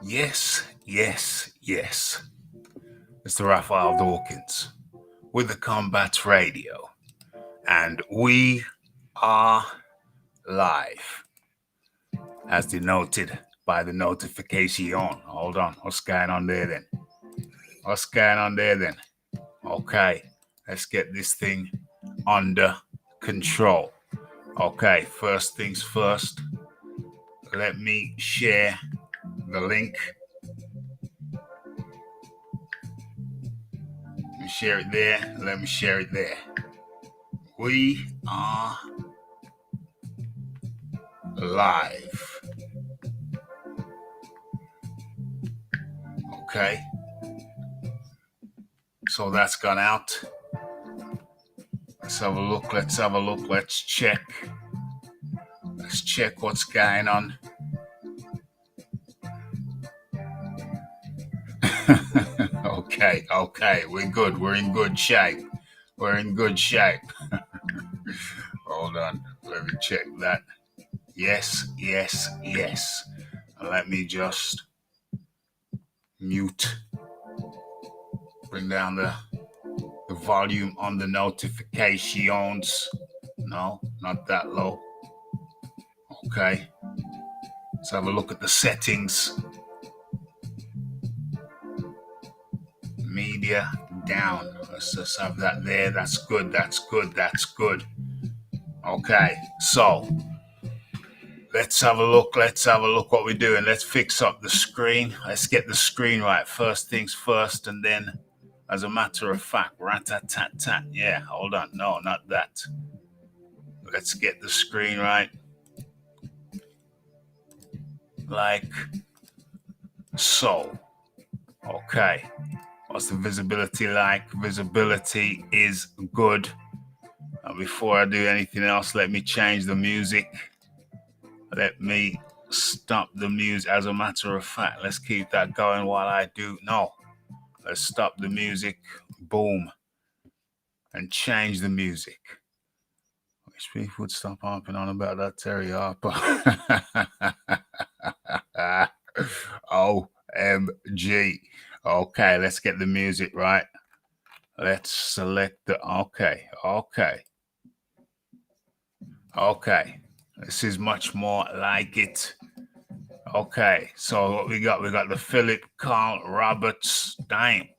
Yes, yes, yes. It's the Raphael Dawkins with the Combat Radio. And we are live, as denoted by the notification. Hold on. What's going on there then? Okay, let's get this thing under control. Okay, first things first. Let me share the link. Let me share it there. We are live. Okay. So that's gone out. Let's have a look. Let's check. Let's check what's going on. Okay. We're good. We're in good shape. Hold on. Let me check that. Yes. Let me just mute. Bring down the volume on the notifications. No, not that low. Okay. Let's have a look at the settings. Media down. Let's just have that there. That's good. Okay. So let's have a look what we're doing. Let's fix up the screen. Let's get the screen right. First things first, and then, as a matter of fact, rat-tat-tat-tat. Yeah, hold on. No, not that. Let's get the screen right. Like so. Okay. What's the visibility like? Visibility is good. Before I do anything else, let me change the music. Let me stop the music. As a matter of fact, let's keep that going while I do. No, let's stop the music. Boom. And change the music. Wish people would stop harping on about that Terry Harper. OMG. Okay, let's get the music right. Let's select the. Okay. This is much more like it. Okay, so what we got? We got the Philip Carl Roberts. Damn.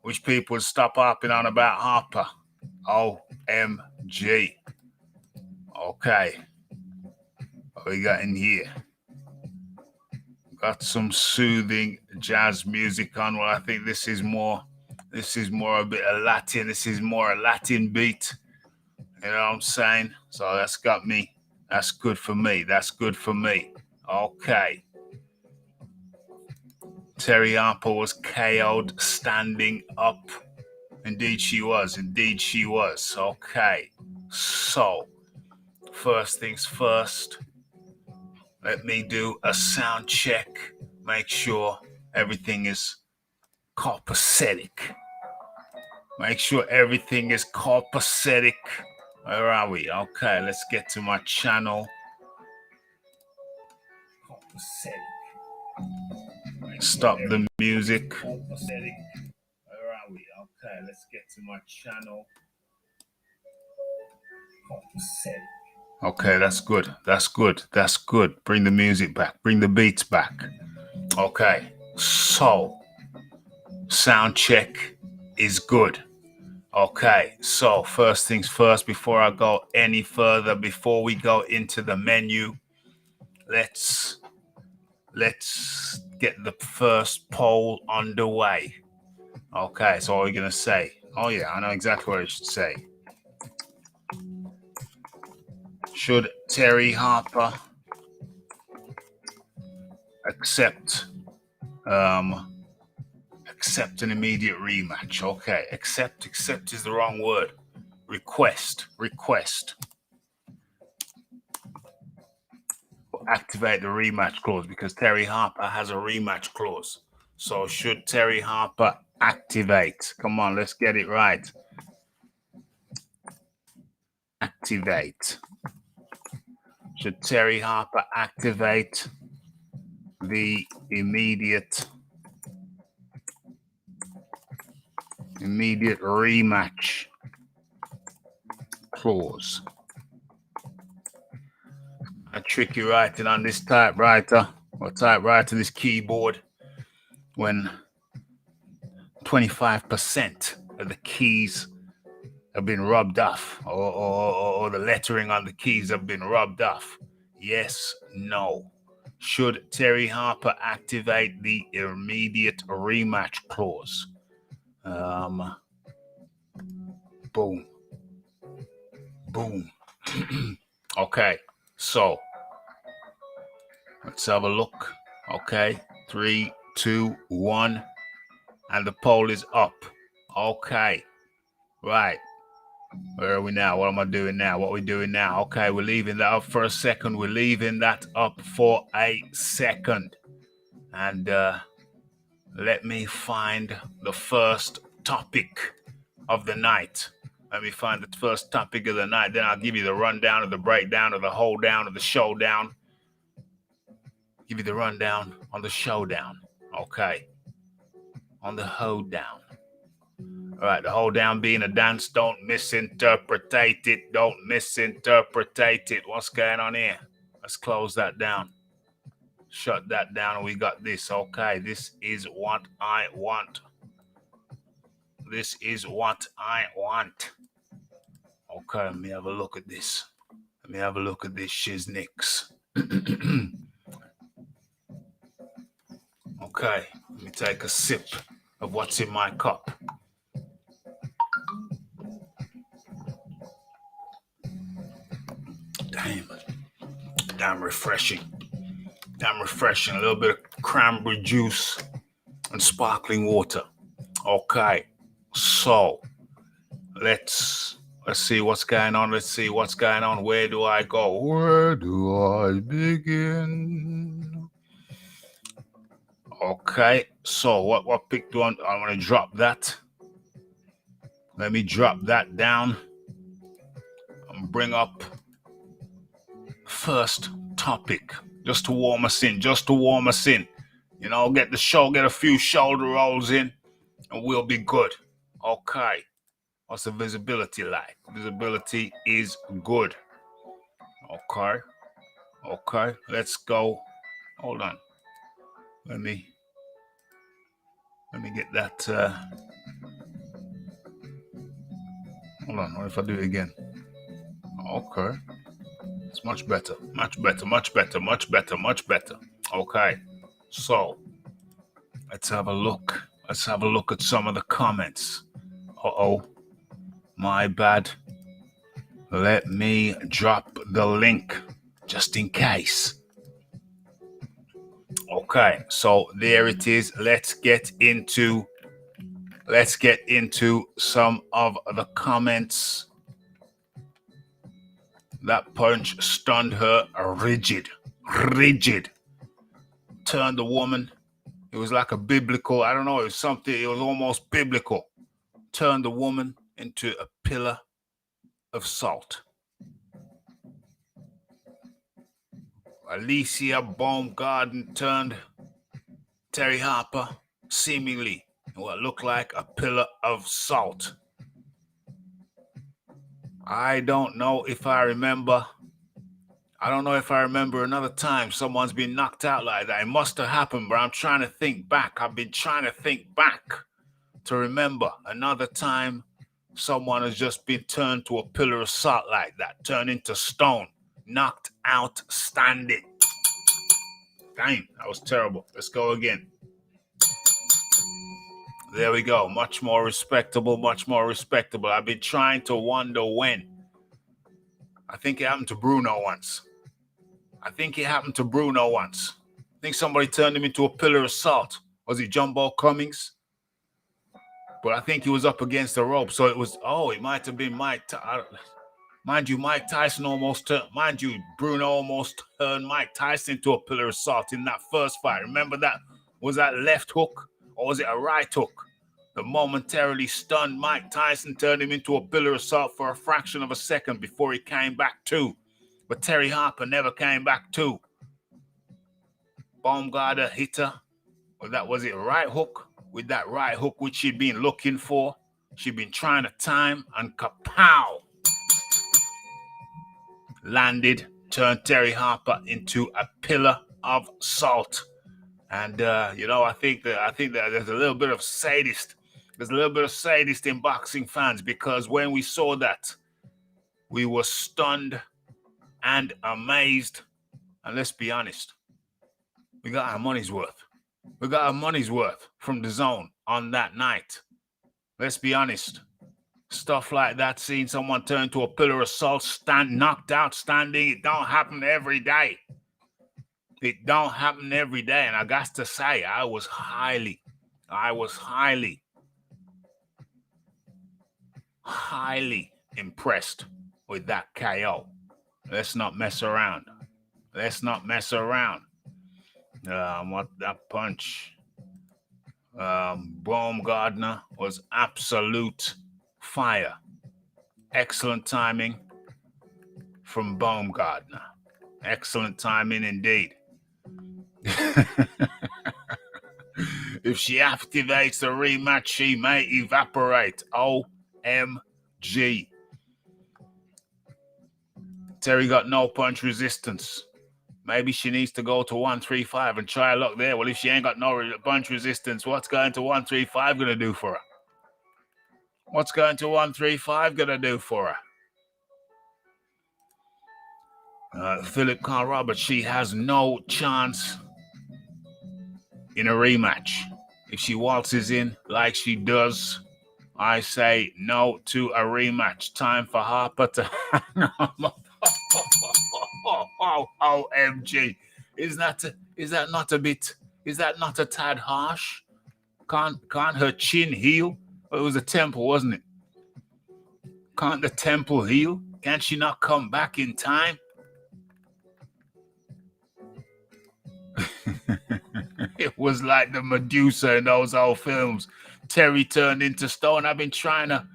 Which people would stop harping on about Harper. OMG. Okay. What we got in here? Got some soothing jazz music on. Well, I think this is more a bit of Latin. This is more a Latin beat. You know what I'm saying? So that's got me. That's good for me. Okay. Terry Harper was KO'd standing up. Indeed she was. Okay. So, first things first. Let me do a sound check. Make sure everything is copacetic. Where are we? Okay, let's get to my channel. Stop the music. Where are we? Okay, let's get to my channel. Okay, that's good. Bring the music back. Bring the beats back. Okay, so sound check is good. Okay, so first things first, before I go any further, before we go into the menu, let's get the first poll underway. Okay, so what are we gonna say? Oh yeah, I know exactly what I should say. Should Terry Harper accept an immediate rematch? Okay, accept is the wrong word. Request. Activate the rematch clause, because Terry Harper has a rematch clause. So should Terry Harper activate? Come on, let's get it right. Activate. Should Terry Harper activate the immediate rematch clause. A tricky writing on this typewriter or typewriter, this keyboard, when 25% of the keys have been rubbed off, or the lettering on the keys have been rubbed off. Yes, no. Should Terry Harper activate the immediate rematch clause? Boom. Boom. Okay, so let's have a look. Okay, 3, 2, 1, and the poll is up. Okay, right. Where are we now? What am I doing now? What are we doing now? Okay, we're leaving that up for a second. We're leaving that up for a second. And let me find the first topic of the night. Let me find the first topic of the night. Then I'll give you the rundown of the breakdown of the hold down of the showdown. Give you the rundown on the showdown. Okay. On the hold down. All right, the hold down being a dance. Don't misinterpretate it. Don't misinterpretate it. What's going on here? Let's close that down. Shut that down, and we got this. Okay, this is what I want. This is what I want. Okay, let me have a look at this. Let me have a look at this shiznix. Okay, let me take a sip of what's in my cup. Damn refreshing. Damn refreshing. A little bit of cranberry juice and sparkling water. Okay, so let's see what's going on. Let's see what's going on. Where do I go? Where do I begin? Okay, so what pick do I want to drop that? Let me drop that down and bring up first topic, just to warm us in. You know, get a few shoulder rolls in, and we'll be good. Okay. What's the visibility like? Visibility is good. Okay. Let's go. Hold on. Let me get that. Hold on. What if I do it again? Okay. It's much better. Okay. So let's have a look. Let's have a look at some of the comments. Uh-oh. My bad. Let me drop the link just in case. Okay, so there it is. Let's get into some of the comments. That punch stunned her rigid. Turned the woman. It was like a biblical, I don't know, it was something, it was almost biblical. Turned the woman into a pillar of salt. Alicia Baumgarten turned Terry Harper seemingly in what looked like a pillar of salt. I don't know if I remember another time someone's been knocked out like that. It must have happened, but I'm trying to think back. I've been trying to think back to remember another time someone has just been turned to a pillar of salt like that, turned into stone, knocked out standing. Dang, that was terrible. Let's go again. There we go. Much more respectable. I've been trying to wonder when. I think it happened to Bruno once. I think somebody turned him into a pillar of salt. Was it Jumbo Cummings? But I think he was up against the rope. So it might have been Mike. Mind you, Bruno almost turned Mike Tyson into a pillar of salt in that first fight. Remember that? Was that left hook or was it a right hook? The momentarily stunned Mike Tyson turned him into a pillar of salt for a fraction of a second before he came back to. But Terry Harper never came back to. Baumgartner hit her. Well, that was it, right hook. With that right hook, which she'd been looking for. She'd been trying to time, and kapow! Landed, turned Terry Harper into a pillar of salt. And I think that there's a little bit of sadist. There's a little bit of sadist in boxing fans, because when we saw that, we were stunned and amazed. And let's be honest, we got our money's worth. We got our money's worth from the zone on that night. Let's be honest. Stuff like that, seeing someone turn to a pillar of salt, knocked out standing, it don't happen every day. It don't happen every day. And I got to say, I was highly impressed with that KO. Let's not mess around. What that punch. Baumgartner was absolute fire. Excellent timing from Baumgartner. Excellent timing indeed. If she activates the rematch, she may evaporate. OMG. Terry got no punch resistance. Maybe she needs to go to 135 and try luck there. Well, if she ain't got no punch resistance, what's going to 135 going to do for her? What's going to 135 going to do for her? Philip Carl Roberts, she has no chance in a rematch. If she waltzes in like she does, I say no to a rematch. Time for Harper to OMG. Is that not a tad harsh? Can't her chin heal? Well, it was a temple, wasn't it? Can't the temple heal? Can't she not come back in time? It was like the Medusa in those old films. Terry turned into stone. I've been trying to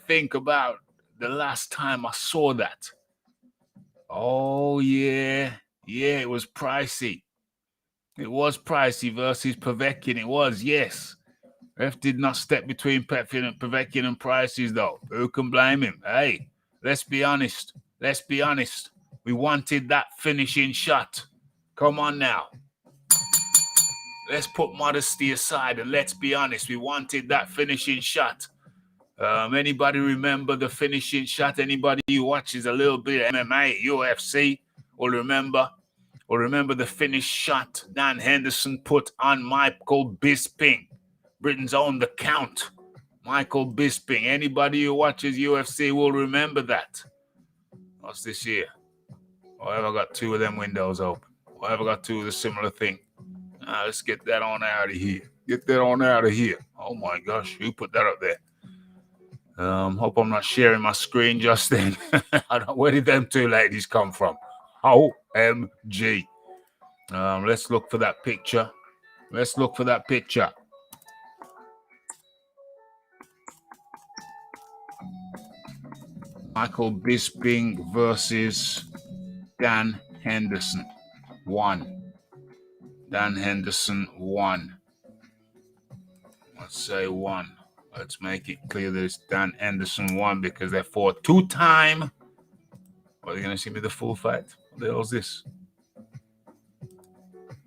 think about the last time I saw that. Oh yeah, it was pricey. It was pricey versus Povetkin. It was, yes. Ref did not step between Povetkin and Prices, though. Who can blame him? Hey, let's be honest. We wanted that finishing shot. Come on now. Let's put modesty aside and let's be honest. We wanted that finishing shot. Anybody remember the finishing shot? Anybody who watches a little bit of MMA, UFC, will remember the finish shot Dan Henderson put on Michael Bisping. Britain's own The Count, Michael Bisping. Anybody who watches UFC will remember that. What's this here? Why have I got two of them windows open? Why have I got two of the similar thing? Let's get that on out of here. Oh my gosh, who put that up there? Hope I'm not sharing my screen just then. Where did them two ladies come from? OMG. Let's look for that picture. Michael Bisping versus Dan Henderson. 1. Dan Henderson 1. Let's say 1. Let's make it clear that it's Dan Henderson 1 because they fought 2-time. Are they going to see me the full fight? What the hell is this?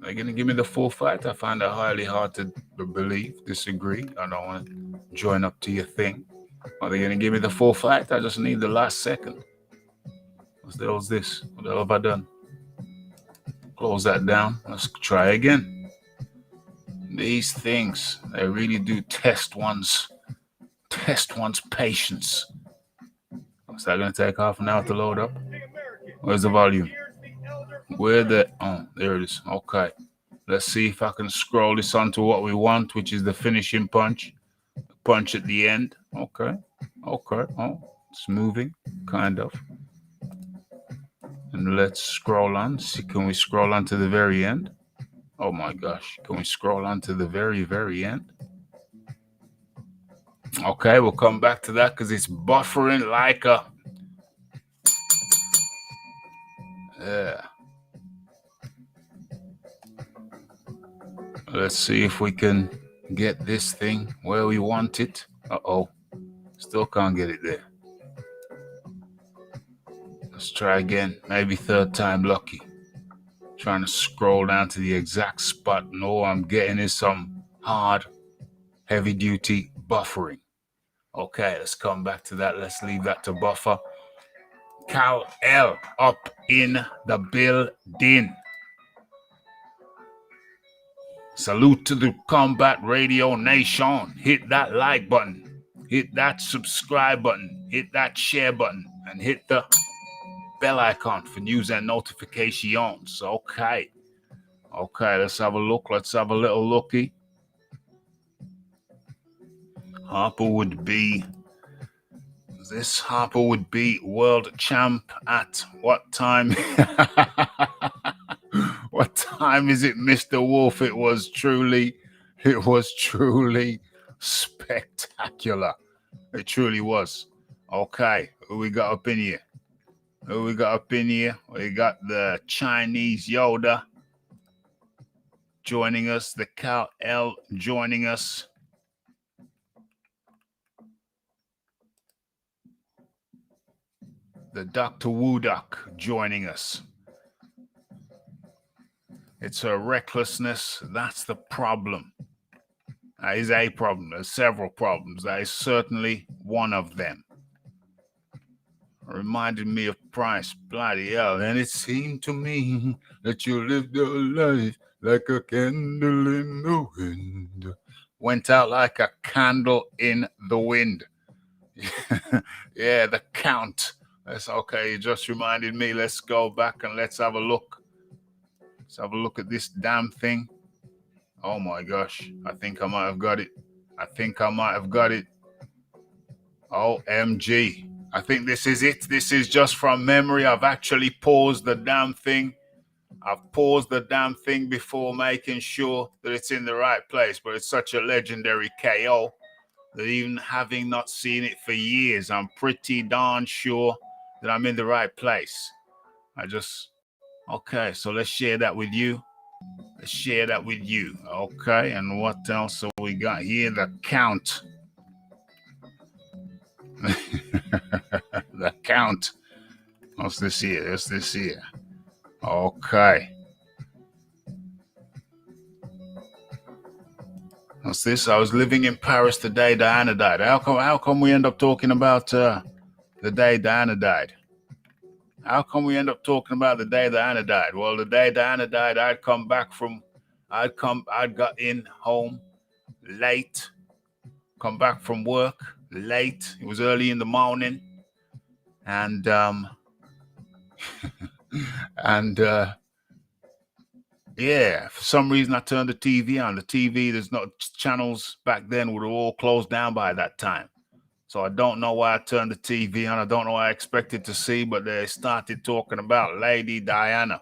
Are they going to give me the full fight? I find it highly hard to believe, disagree. I don't want to join up to your thing. Are they going to give me the full fight? I just need the last second. What the hell is this? What the hell have I done? Close that down. Let's try again. These things, they really do test one's patience. Is that going to take half an hour to load up? Where's the volume? There it is. Okay. Let's see if I can scroll this onto what we want, which is the finishing punch. Punch at the end. Okay. Oh, it's moving, kind of. And let's scroll on. See, can we scroll on to the very end? Oh my gosh. Can we scroll on to the very, very end? Okay, we'll come back to that because it's buffering like a... Yeah. Let's see if we can get this thing where we want it. Uh-oh. Still can't get it there. Let's try again. Maybe third time lucky. Trying to scroll down to the exact spot, and all I'm getting is some hard, heavy-duty buffering. Okay, let's come back to that. Let's leave that to buffer. Cal L up in the building. Salute to the Combat Radio Nation. Hit that like button. Hit that subscribe button. Hit that share button. And hit the bell icon for news and notifications. Okay. Okay, let's have a look. Let's have a little looky. Harper would be world champ at what time? What time is it, Mr. Wolf? It was truly spectacular. It truly was. Okay, who we got up in here? We got the Chinese Yoda joining us, the Cal L joining us. The Dr. Wooduk joining us. It's her recklessness. That's the problem. That is a problem. There's several problems. That is certainly one of them. Reminded me of Price. Bloody hell. And it seemed to me that you lived your life like a candle in the wind. Went out like a candle in the wind. Yeah, the Count. That's okay. You just reminded me. Let's go back and let's have a look. Let's have a look at this damn thing. Oh my gosh. I think I might have got it. OMG. I think this is it. This is just from memory. I've actually paused the damn thing. I've paused the damn thing before making sure that it's in the right place. But it's such a legendary KO that even having not seen it for years, I'm pretty darn sure that I'm in the right place. Okay, so let's share that with you. Okay, and what else have we got here? The Count. The Count. What's this here? Okay. What's this? I was living in Paris the day Diana died. How come we end up talking about the day Diana died? How come we end up talking about the day Diana died? Well, the day Diana died, I'd got in home late, come back from work late. It was early in the morning. And yeah, for some reason I turned the TV on. The TV, there's no channels back then would have all closed down by that time. So I don't know why I turned the TV on. I don't know what I expected to see, but they started talking about Lady Diana.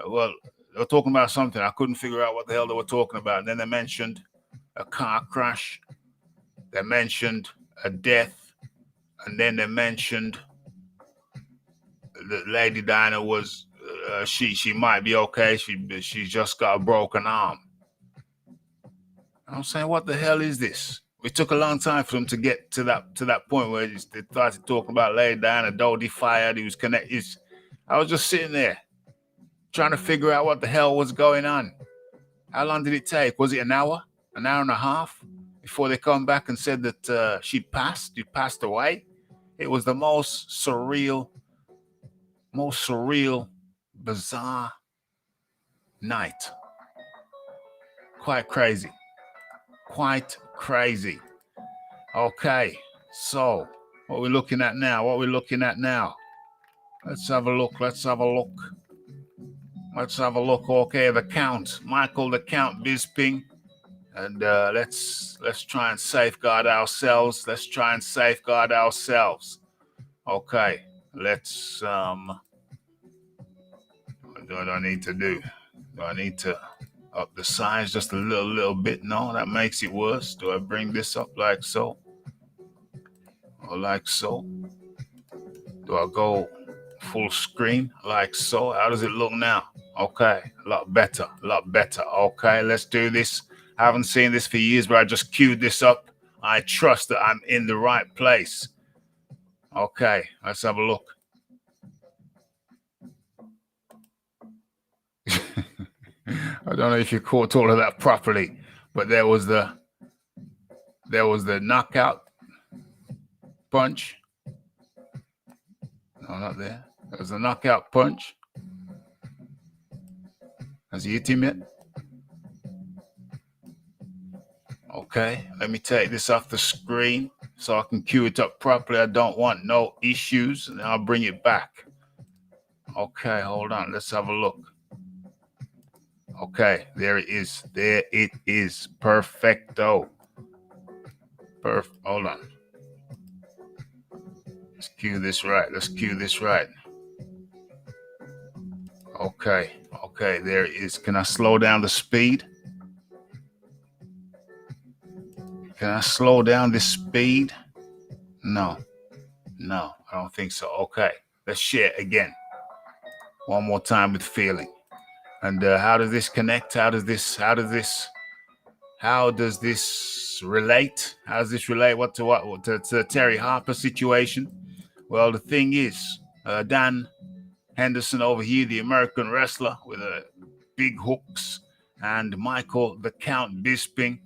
Well, they were talking about something. I couldn't figure out what the hell they were talking about. And then they mentioned a car crash. They mentioned a death. And then they mentioned that Lady Diana was, she might be okay. She just got a broken arm. I'm saying, what the hell is this? It took a long time for them to get to that point where they started talking about Lady Diana, Dodie fired, he was connected. I was just sitting there trying to figure out what the hell was going on. How long did it take? Was it an hour and a half before they come back and said that she passed away? It was the most surreal, bizarre night. Quite crazy. Okay, so what we're looking at now? Let's have a look. Okay, the Count, Michael the Count Bisping, and let's try and safeguard ourselves. Okay, let's what do I need to do? Do I need to up the size just a little bit? No, that makes it worse. Do I bring this up like so? Or like so? Do I go full screen like so? How does it look now? Okay, a lot better, a lot better. Okay, let's do this. I haven't seen this for years, but I just queued this up. I trust that I'm in the right place. Okay, let's have a look. I don't know if you caught all of that properly, but there was the knockout punch. No, not there. There was the knockout punch. Has he hit him yet? Okay, let me take this off the screen so I can cue it up properly. I don't want no issues, and I'll bring it back. Okay, hold on. Let's have a look. Okay, there it is. There it is. Perfecto. Hold on. Let's cue this right. Let's cue this right. Okay, okay, there it is. Can I slow down the speed? Can I slow down the speed? No, I don't think so. Okay, let's share again. One more time with feeling. And how does this connect? How does this relate? How does this relate? What to the Terry Harper situation? Well, the thing is, Dan Henderson over here, the American wrestler with big hooks, and Michael the Count Bisping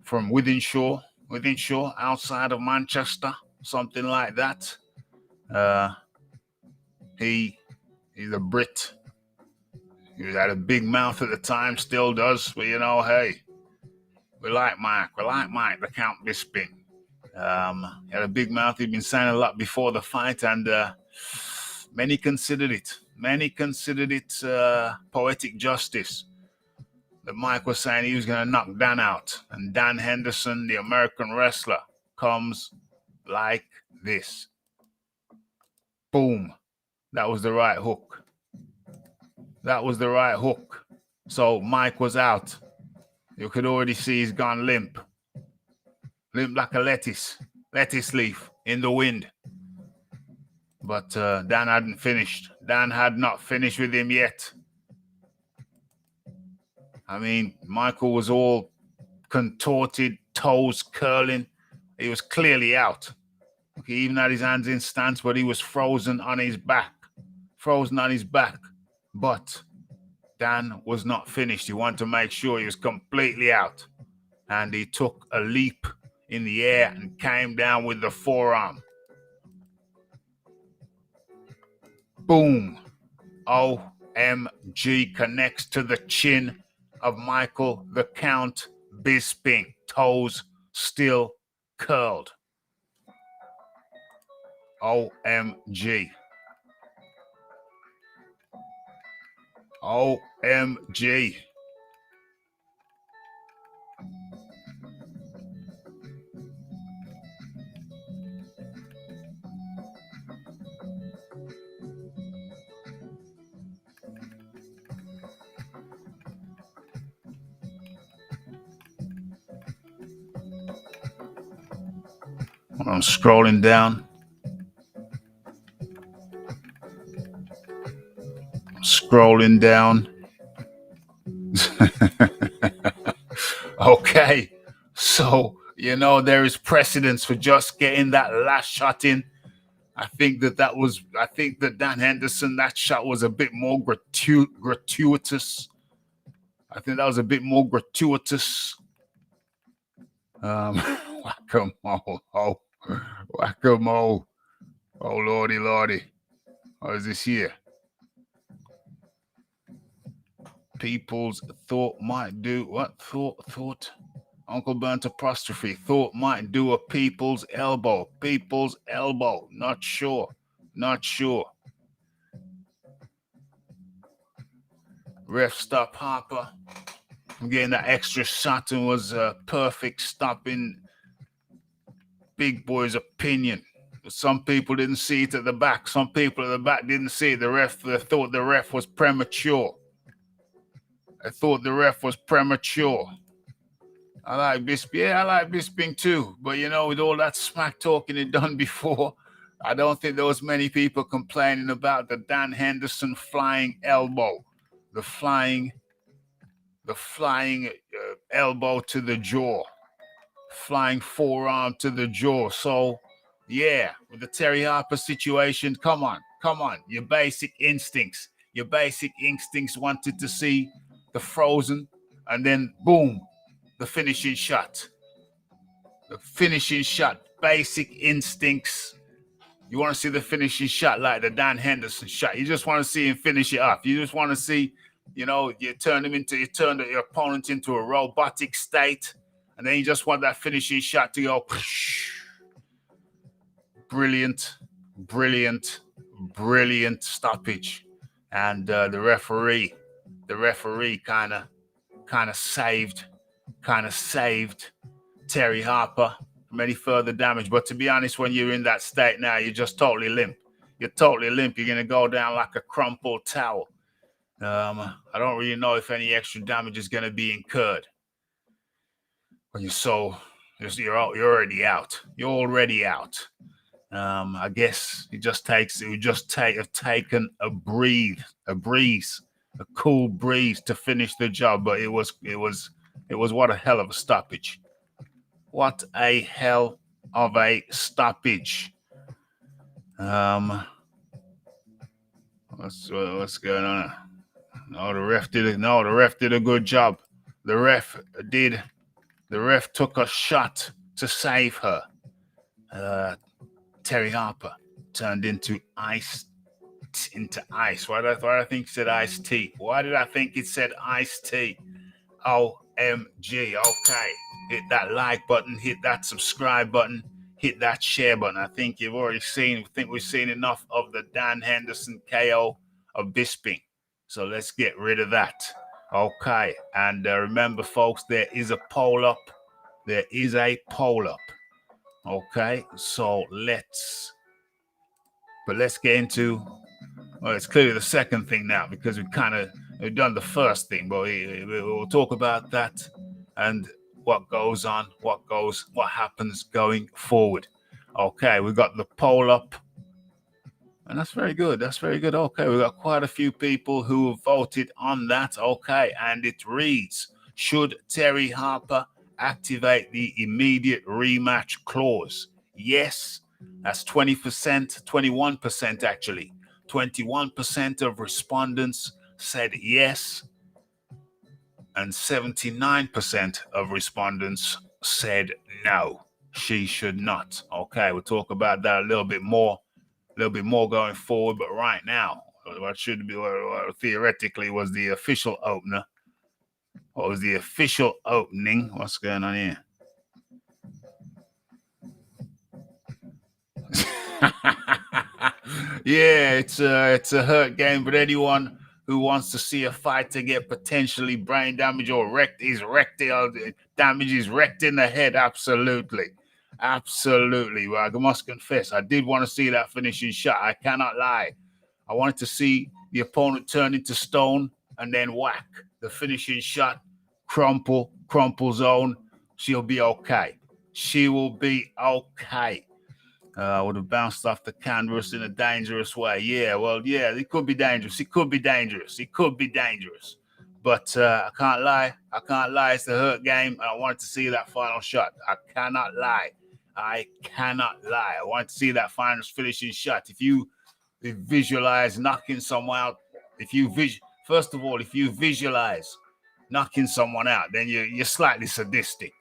from Wythenshawe, outside of Manchester, something like that. He's a Brit. He had a big mouth at the time, still does, but hey, we like Mike the Count Bisping. He had a big mouth. He'd been saying a lot before the fight, and many considered it poetic justice that Mike was saying he was going to knock Dan out. And Dan Henderson, the American wrestler, comes like this. Boom. That was the right hook. So Mike was out. You could already see he's gone limp. Limp like a lettuce leaf in the wind. But Dan hadn't finished. Dan had not finished with him yet. I mean, Michael was all contorted, toes curling. He was clearly out. He even had his hands in stance, but he was frozen on his back. But Dan was not finished. He wanted to make sure he was completely out. And he took a leap in the air and came down with the forearm. Boom. OMG connects to the chin of Michael the Count Bisping. Toes still curled. OMG. OMG. I'm scrolling down. Okay. So, there is precedence for just getting that last shot in. I think that Dan Henderson, that shot was a bit more gratuitous. I think that was a bit more gratuitous. Whack-a-mole. Oh, whack-a-mole. Oh, lordy. What is this here? People's thought might do what? Thought? Uncle Burnt apostrophe. Thought might do a people's elbow. Not sure. Ref stop Harper. I'm getting that extra shot and was a perfect stop in Big Boy's opinion. Some people didn't see it at the back. Some people at the back didn't see it. They thought the ref was premature. I like Bisping. Yeah, I like Bisping too. But with all that smack talking he'd done before, I don't think there was many people complaining about the Dan Henderson flying elbow. the flying elbow to the jaw, flying forearm to the jaw. So, yeah, with the Terry Harper situation, come on. Your basic instincts wanted to see the frozen, and then boom, the finishing shot. Basic instincts. You want to see the finishing shot like the Dan Henderson shot. You just want to see him finish it off. You just want to see, you turn your opponent into a robotic state, and then you just want that finishing shot to go. Brilliant stoppage. And the referee kind of saved Terry Harper from any further damage. But to be honest, when you're in that state now, you're just totally limp. You're going to go down like a crumpled towel. I don't really know if any extra damage is going to be incurred. When you're already out. You're already out. I guess it would just have taken a cool breeze to finish the job. But it was what a hell of a stoppage. What a hell of a stoppage. What's going on? No, the ref did a good job. The ref took a shot to save her. Terry Harper turned into ice. Why did I think it said iced tea? Why did I think it said iced tea? OMG. Okay. Hit that like button, hit that subscribe button, hit that share button. I think you've already we've seen enough of the Dan Henderson KO of Bisping. So let's get rid of that. Okay. And remember, folks, there is a poll up. Okay. So let's get into, well, it's clearly the second thing now, because we've done the first thing, but we'll talk about that and what goes on, what happens going forward. Okay, we got the poll up, and that's very good. Okay, we got quite a few people who have voted on that. Okay, and it reads: should Terry Harper activate the immediate rematch clause? Yes, that's 20%, 21% actually. 21% of respondents said yes, and 79% of respondents said no, she should not. Okay, we'll talk about that a little bit more going forward. But right now, what theoretically was the official opener. What was the official opening? What's going on here? Yeah, it's a hurt game, but anyone who wants to see a fighter get potentially brain damage or wrecked in the head, absolutely. Well, I must confess, I did want to see that finishing shot. I cannot lie. I wanted to see the opponent turn into stone and then whack the finishing shot, crumple zone. She'll be okay. She will be okay. Would have bounced off the canvas in a dangerous way. Yeah, well, yeah, it could be dangerous. But I can't lie. It's the hurt game, and I wanted to see that final shot. I cannot lie. I wanted to see that final finishing shot. If you visualize knocking someone out, if you visualize knocking someone out, then you're slightly sadistic.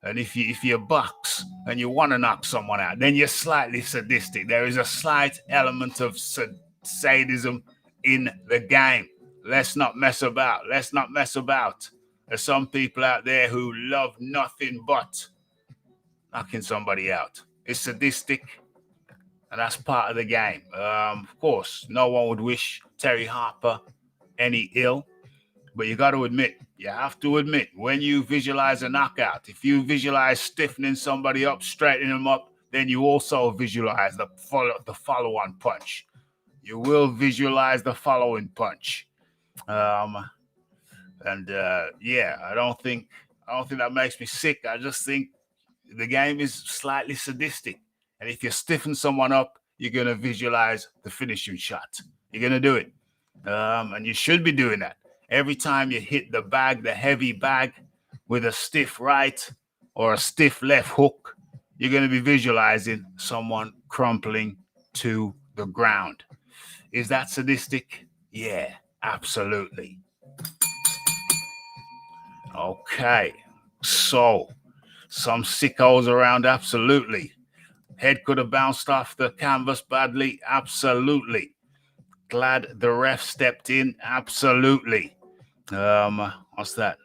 And if you box and you want to knock someone out, then you're slightly sadistic. There is a slight element of sadism in the game. Let's not mess about. There's some people out there who love nothing but knocking somebody out. It's sadistic, and that's part of the game. Of course, no one would wish Terry Harper any ill. But you have to admit, when you visualize a knockout, if you visualize stiffening somebody up, straightening them up, then you also visualize the follow-on punch. You will visualize the following punch. I don't think that makes me sick. I just think the game is slightly sadistic. And if you stiffen someone up, you're going to visualize the finishing shot. You're going to do it. And you should be doing that. Every time you hit the bag, the heavy bag, with a stiff right or a stiff left hook, you're going to be visualizing someone crumpling to the ground. Is that sadistic? Yeah, absolutely. Okay, so some sickos around, absolutely. Head could have bounced off the canvas badly, absolutely. Glad the ref stepped in, absolutely. What's that?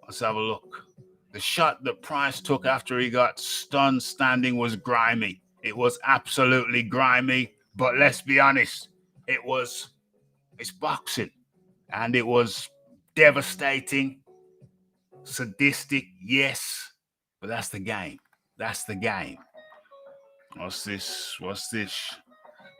Let's have a look. The shot that Price took after he got stunned standing was grimy. It was absolutely grimy, but let's be honest, it's boxing, and it was devastating, sadistic, yes, but that's the game. That's the game. What's this?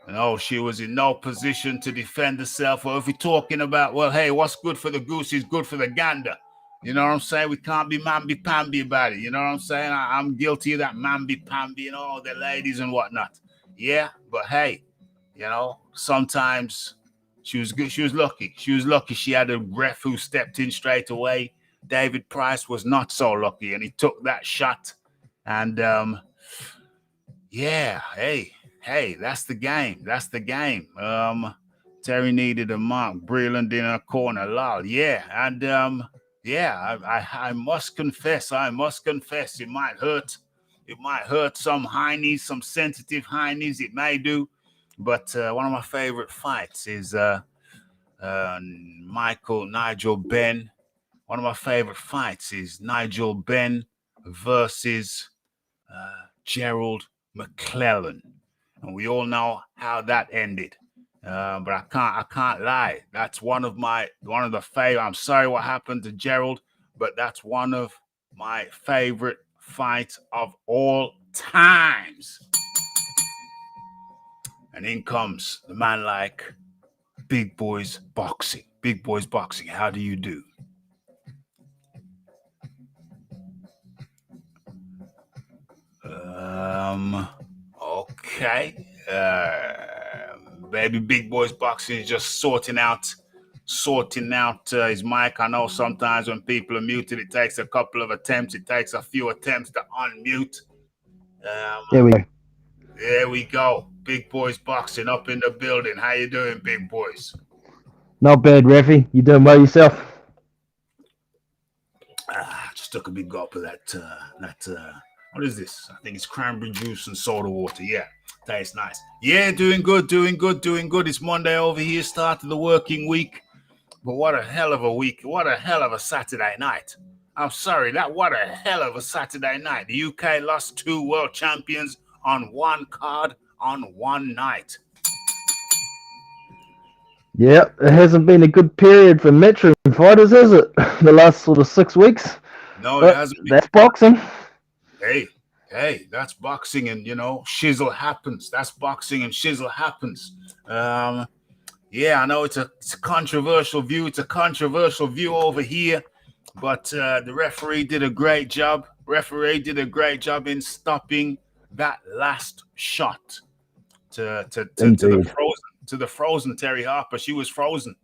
No, she was in no position to defend herself. Or if you're talking about, well, hey, what's good for the goose is good for the gander. You know what I'm saying? We can't be mamby-pamby about it. You know what I'm saying? I'm guilty of that mamby-pamby and all the ladies and whatnot. Yeah, but hey, you know, sometimes she was good. She was lucky. She was lucky she had a ref who stepped in straight away. David Price was not so lucky, and he took that shot. And yeah, hey, that's the game. That's the game. Terry needed a mark. Breland in a corner. Lol. Yeah, and yeah, I must confess. It might hurt. It might hurt some heinies, some sensitive heinies. It may do. But one of my favorite fights is Nigel Benn. One of my favorite fights is Nigel Benn versus Gerald McClellan, and we all know how that ended. But I can't lie. That's one of the favorite. I'm sorry what happened to Gerald, but that's one of my favorite fights of all times. And in comes the man like Big Boys Boxing. Big Boys Boxing. How do you do? Okay. Baby Big Boys Boxing is just sorting out his mic. I know sometimes when people are muted, it takes a couple of attempts. It takes a few attempts to unmute. There we go. Big Boys Boxing up in the building. How you doing, Big Boys? Not bad, Raphie. You doing well yourself? Just took a big gulp of that what is this? I think it's cranberry juice and soda water. Yeah, tastes nice. Yeah, doing good. It's Monday over here, start of the working week. But what a hell of a week. What a hell of a Saturday night. I'm sorry, what a hell of a Saturday night. The UK lost 2 world champions on one card on one night. Yeah, it hasn't been a good period for Metro fighters, has it? The last sort of 6 weeks. No, it hasn't been. That's boxing. Hey, that's boxing, and shizzle happens. That's boxing and shizzle happens. Yeah, I know it's a controversial view. It's a controversial view over here, but the referee did a great job. In stopping that last shot to the frozen Terry Harper. She was frozen.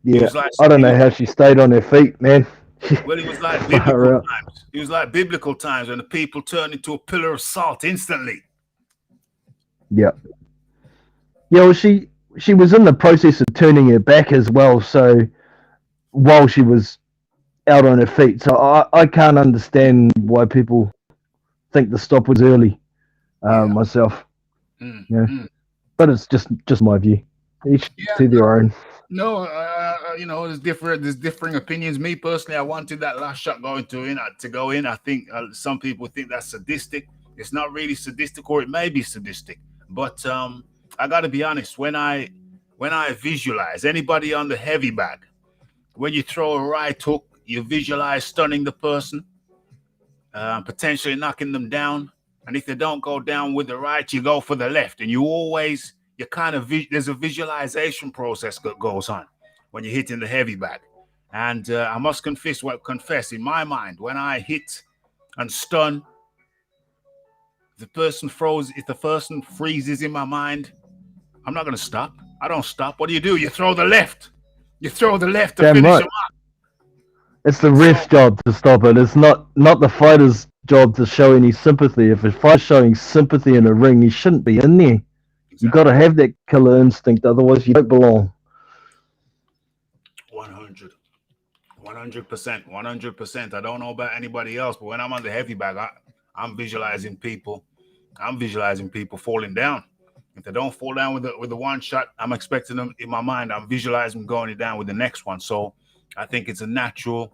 Yeah, I don't know how she stayed on her feet, man. Well, it was like biblical times. It was like biblical times when the people turned into a pillar of salt instantly. Yeah. Yeah, well, she was in the process of turning her back as well, so while she was out on her feet. So I can't understand why people think the stop was early, myself. But it's just my view. Each to their own. No, there's differing opinions. Me personally, I wanted that last shot to go in. I think some people think that's sadistic. It's not really sadistic, or it may be sadistic. But I got to be honest. When I visualize anybody on the heavy bag, when you throw a right hook, you visualize stunning the person, potentially knocking them down. And if they don't go down with the right, you go for the left, and there's a visualization process that goes on when you're hitting the heavy bag. And I must confess, in my mind, when I hit and stun, if the person freezes in my mind, I'm not going to stop. I don't stop. What do? You throw the left. You throw the left to Damn finish right. him up. It's the So ref's job to stop it. It's not the fighter's job to show any sympathy. If a fighter's showing sympathy in a ring, he shouldn't be in there. You got exactly. to have that killer instinct, otherwise you don't belong. 100. 100%. 100%. I don't know about anybody else, but when I'm on the heavy bag, I'm visualizing people. I'm visualizing people falling down. If they don't fall down with the one shot, I'm expecting them in my mind. I'm visualizing going down with the next one. So I think it's a natural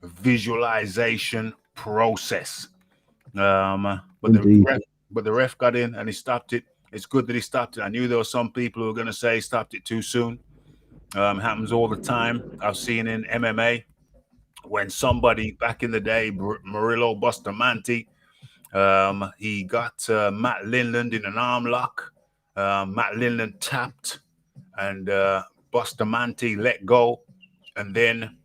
visualization process. But Indeed. the ref got in and he stopped it. It's good that he stopped it. I knew there were some people who were going to say he stopped it too soon. Happens all the time. I've seen in MMA when somebody back in the day, Murillo Bustamante, he got Matt Linland in an arm lock. Matt Linland tapped and Bustamante let go. And then,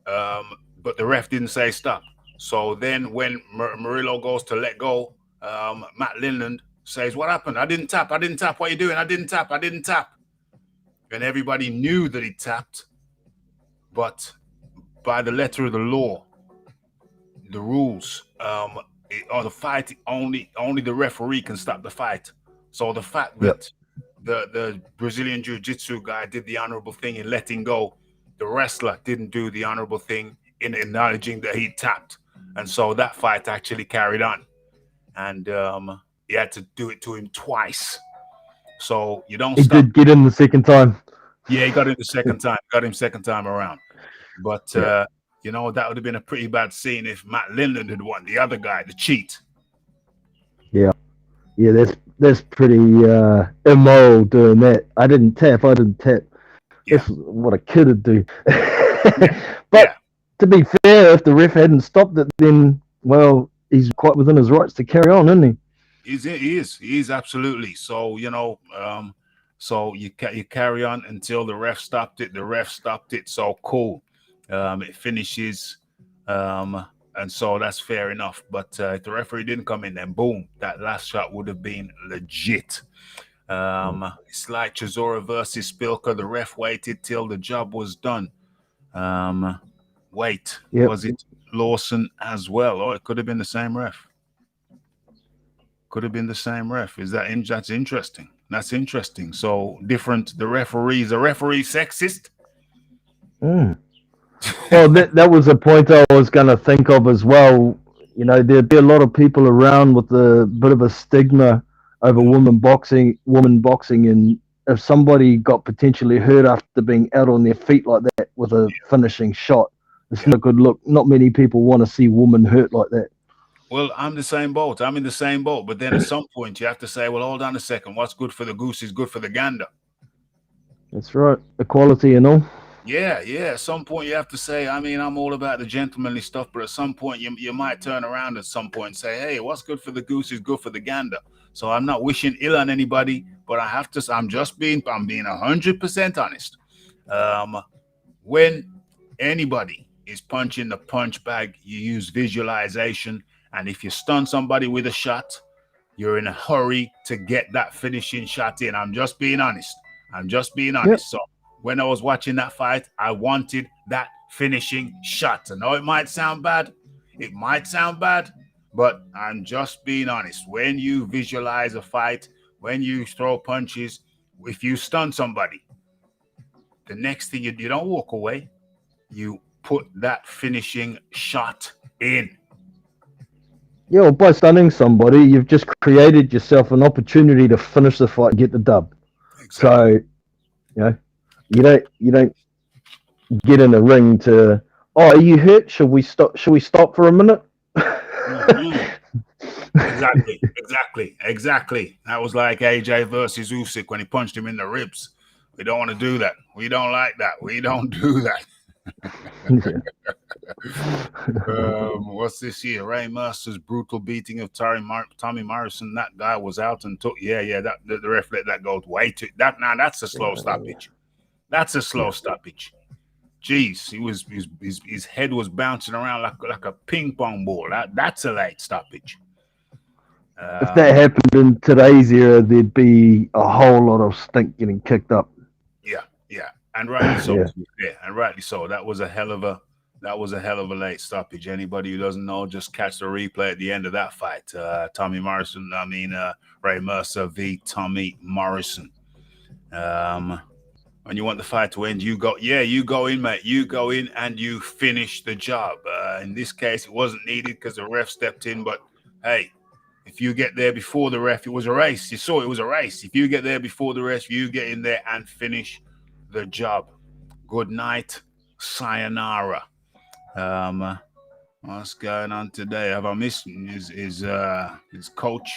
but the ref didn't say stop. So then when Murillo goes to let go, Matt Linland says, "What happened? I didn't tap. I didn't tap. What are you doing? I didn't tap. I didn't tap." And everybody knew that he tapped. But by the letter of the law, the rules, or the fight, only the referee can stop the fight. So the fact that the Brazilian Jiu-Jitsu guy did the honorable thing in letting go, the wrestler didn't do the honorable thing in acknowledging that he tapped. And so that fight actually carried on. And he had to do it to him twice. So you don't He stop. did get in the second time. Yeah, he got him the second time. Got him second time around. But that would have been a pretty bad scene if Matt Linland had won. The other guy, the cheat. Yeah, that's pretty immoral doing that. I didn't tap. Yeah. That's what a kid would do. Yeah. But to be fair, if the ref hadn't stopped it, then well, he's quite within his rights to carry on, isn't he? He is absolutely. So so you carry on until the ref stopped it. The ref stopped it. So cool. It finishes. And so that's fair enough. But if the referee didn't come in, then boom, that last shot would have been legit. It's like Chisora versus Spilka. The ref waited till the job was done. Was it Lawson as well? Or it could have been the same ref. Could have been the same ref. That's interesting. That's interesting. So different. The referee sexist. Well, that was a point I was going to think of as well. You know, there'd be a lot of people around with a bit of a stigma over women boxing, and if somebody got potentially hurt after being out on their feet like that with a finishing shot, it's not a good look. Not many people want to see women hurt like that. Well, I'm the same boat. I'm in the same boat. But then at some point you have to say, well, hold on a second. What's good for the goose is good for the gander. That's right. Equality and all. Yeah. At some point you have to say, I mean, I'm all about the gentlemanly stuff, but at some point you might turn around at some point and say, hey, what's good for the goose is good for the gander. So I'm not wishing ill on anybody, but I'm being 100% honest. When anybody is punching the punch bag, you use visualization. And if you stun somebody with a shot, you're in a hurry to get that finishing shot in. I'm just being honest. Yep. So when I was watching that fight, I wanted that finishing shot. I know it might sound bad. But I'm just being honest. When you visualize a fight, when you throw punches, if you stun somebody, the next thing you don't walk away. You put that finishing shot in. Yeah, well, by stunning somebody, you've just created yourself an opportunity to finish the fight and get the dub. Exactly. So, you don't get in a ring to, are you hurt? Should we stop for a minute? Exactly. That was like AJ versus Usyk when he punched him in the ribs. We don't want to do that. We don't like that. We don't do that. What's this here? Ray Mercer's brutal beating of Tommy Morrison. That guy was out and took. That the ref let that go way too. That's a slow stoppage. That's a slow stoppage. Jeez, his head was bouncing around like a ping pong ball. That's a late stoppage. If that happened in today's era, there'd be a whole lot of stink getting kicked up. And rightly so. Yeah. Yeah, and rightly so. That was a hell of a late stoppage. Anybody who doesn't know, just catch the replay at the end of that fight. Ray Mercer v. Tommy Morrison. When you want the fight to end, you go in, mate. You go in and you finish the job. In this case, it wasn't needed because the ref stepped in. But hey, if you get there before the ref, it was a race. You saw it was a race. If you get there before the ref, you get in there and finish the job. Good night, sayonara. What's going on today? Have I missed? Is Coach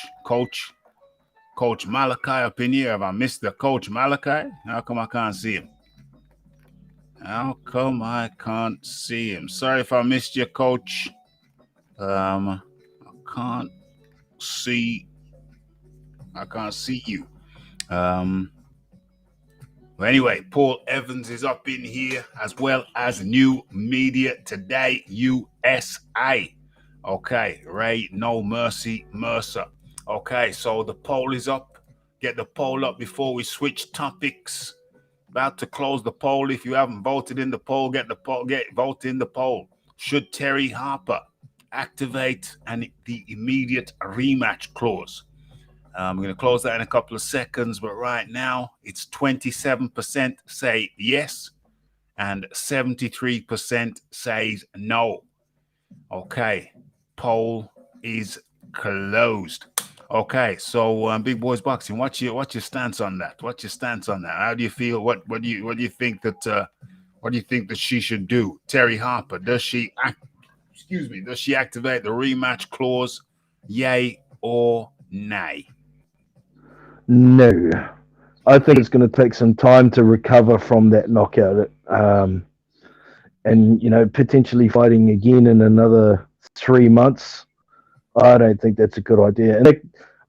Malachi up in here? Have I missed the Coach Malachi? How come I can't see him? How come I can't see him? Sorry if I missed you, Coach. I can't see you. Well, anyway, Paul Evans is up in here, as well as New Media Today USA. Okay, Ray No Mercy Mercer. Okay, so the poll is up. Get the poll up before we switch topics. About to close the poll. If you haven't voted in the poll, vote in the poll. Should Terry Harper activate the immediate rematch clause? I'm going to close that in a couple of seconds, but right now it's 27% say yes and 73% says no. Okay, poll is closed. Okay, so Big Boys Boxing, what's your stance on that? What's your stance on that? How do you feel? What do you think that she should do? Terry Harper, does she activate the rematch clause? Yay or nay? No. I think it's going to take some time to recover from that knockout. And, potentially fighting again in another 3 months. I don't think that's a good idea. And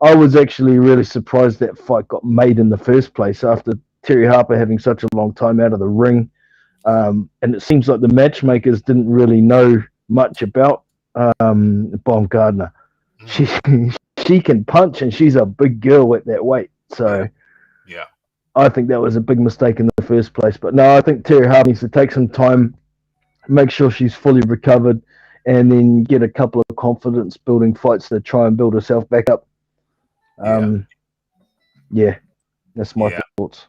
I was actually really surprised that fight got made in the first place after Terry Harper having such a long time out of the ring. And it seems like the matchmakers didn't really know much about Baumgardner. She can punch, and she's a big girl at that weight. So yeah. I think that was a big mistake in the first place. But no, I think Terry Harper needs to take some time, make sure she's fully recovered, and then get a couple of confidence-building fights to try and build herself back up. That's my thoughts.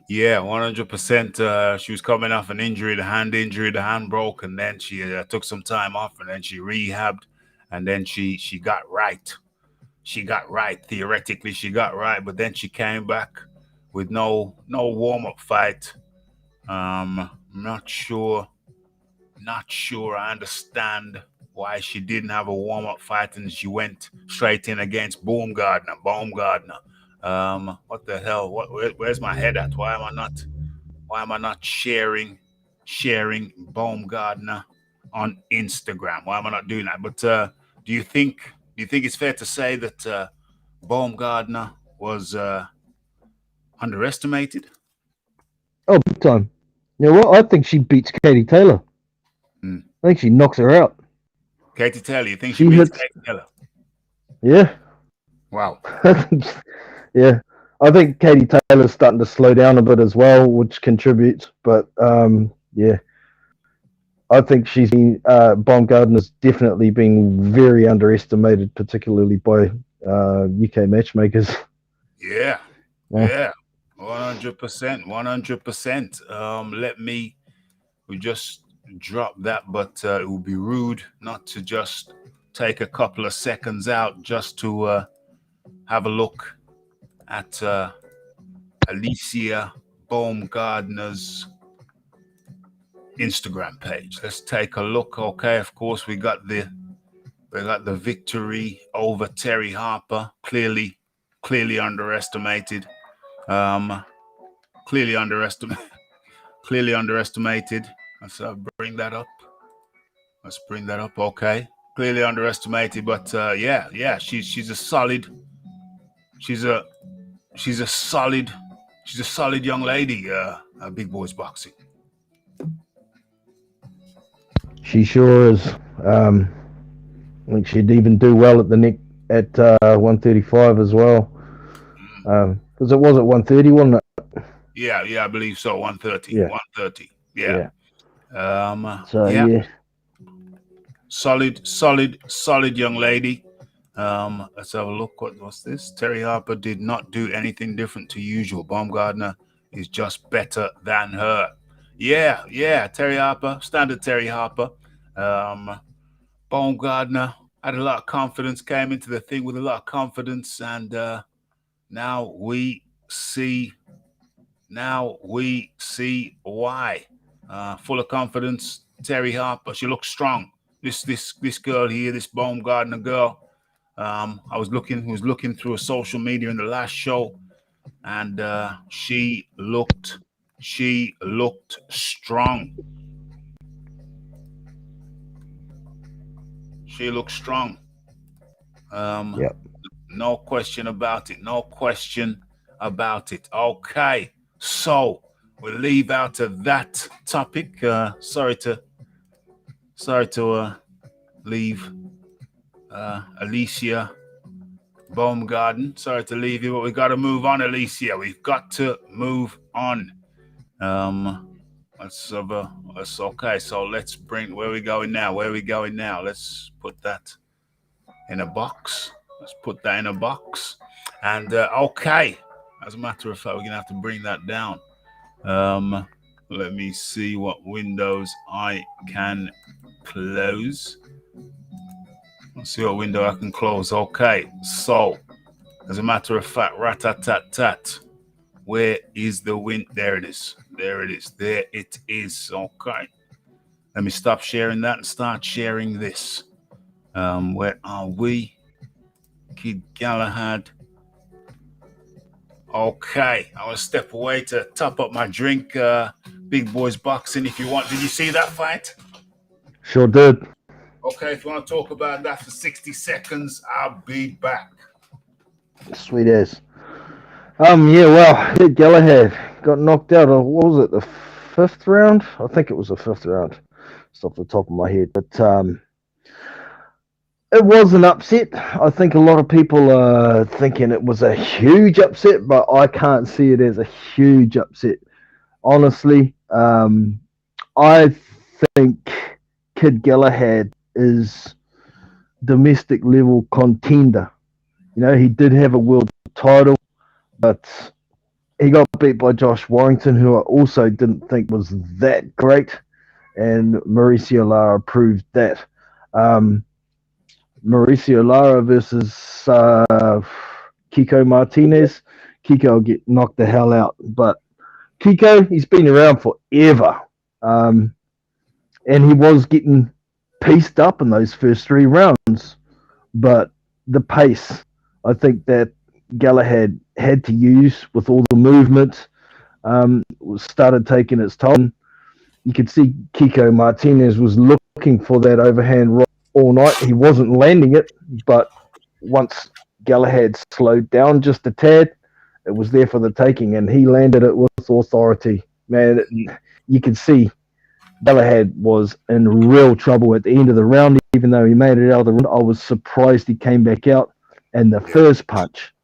Yeah, 100%. She was coming off an injury, the hand broke, and then she took some time off, and then she rehabbed, and then she got right. Theoretically, she got right, but then she came back with no warm-up fight. Not sure I understand why she didn't have a warm-up fight and she went straight in against Baumgardner. What the hell? Where's my head at? Why am I not sharing Baumgardner on Instagram? Why am I not doing that? But do you think it's fair to say that Baumgardner was underestimated? Oh, big time. You know what? I think she beats Katie Taylor. I think she knocks her out. Katie Taylor, you think she beats Katie Taylor? Yeah. Wow. I think Katie Taylor's starting to slow down a bit as well, which contributes. But I think she's been Baumgardner's definitely being very underestimated, particularly by UK matchmakers. Yeah. 100%. We just drop that, but it would be rude not to just take a couple of seconds out just to have a look at Alicia Baumgardner's Instagram page. Let's take a look. Okay, of course we got the victory over Terry Harper. Clearly underestimated. Clearly underestimated. Let's bring that up. Okay. Clearly underestimated, but she's a solid young lady. Big Boys Boxing. She sure is. I think she'd even do well at the neck at 135 as well. Because it was at 130, wasn't it? Yeah, I believe so. 130. Yeah. 130. Yeah. So Yeah. yeah. Solid young lady. Let's have a look. What's this? Terry Harper did not do anything different to usual. Baumgartner is just better than her. Yeah. Terry Harper, standard Terry Harper. Baumgartner had a lot of confidence, came into the thing with a lot of confidence, and now we see why. Full of confidence, Terry Harper. She looks strong. This girl here, this Baumgartner girl. I was looking through a social media in the last show, and she looked strong. She looked strong. Yep. No question about it. No question about it. Okay, so we'll leave out of that topic. Sorry to leave Alicia Baumgarten. Sorry to leave you, but we got to move on, Alicia. We've got to move on. Let's okay. So let's bring where are we going now? Let's put that in a box. And okay. As a matter of fact, we're gonna have to bring that down. Let me see what windows I can close. Let's see what window I can close. Okay, so as a matter of fact, rat-tat-tat-tat. Where is the wind? There it is. There it is. Okay. Let me stop sharing that and start sharing this. Where are we? Kid Galahad. Okay. I want to step away to top up my drink. Big Boys Boxing, if you want. Did you see that fight? Sure did. Okay, if you want to talk about that for 60 seconds, I'll be back. Sweet as. Yeah, well, Kid Galahad got knocked out of, what was it, the 5th round? I think it was the 5th round. It's off the top of my head. But it was an upset. I think a lot of people are thinking it was a huge upset, but I can't see it as a huge upset. Honestly, I think Kid Galahad is domestic level contender. You know, he did have a world title, but he got beat by Josh Warrington, who I also didn't think was that great, and Mauricio Lara proved that. Mauricio Lara versus Kiko Martinez. Kiko will get knocked the hell out, but Kiko, he's been around forever, and he was getting pieced up in those first 3 rounds, but the pace, I think that Galahad had to use with all the movement, started taking its toll. You could see Kiko Martinez was looking for that overhand right all night. He wasn't landing it, but once Galahad slowed down just a tad, it was there for the taking, and he landed it with authority. Man, you could see Galahad was in real trouble at the end of the round, even though he made it out of the round. I was surprised he came back out, and the first punch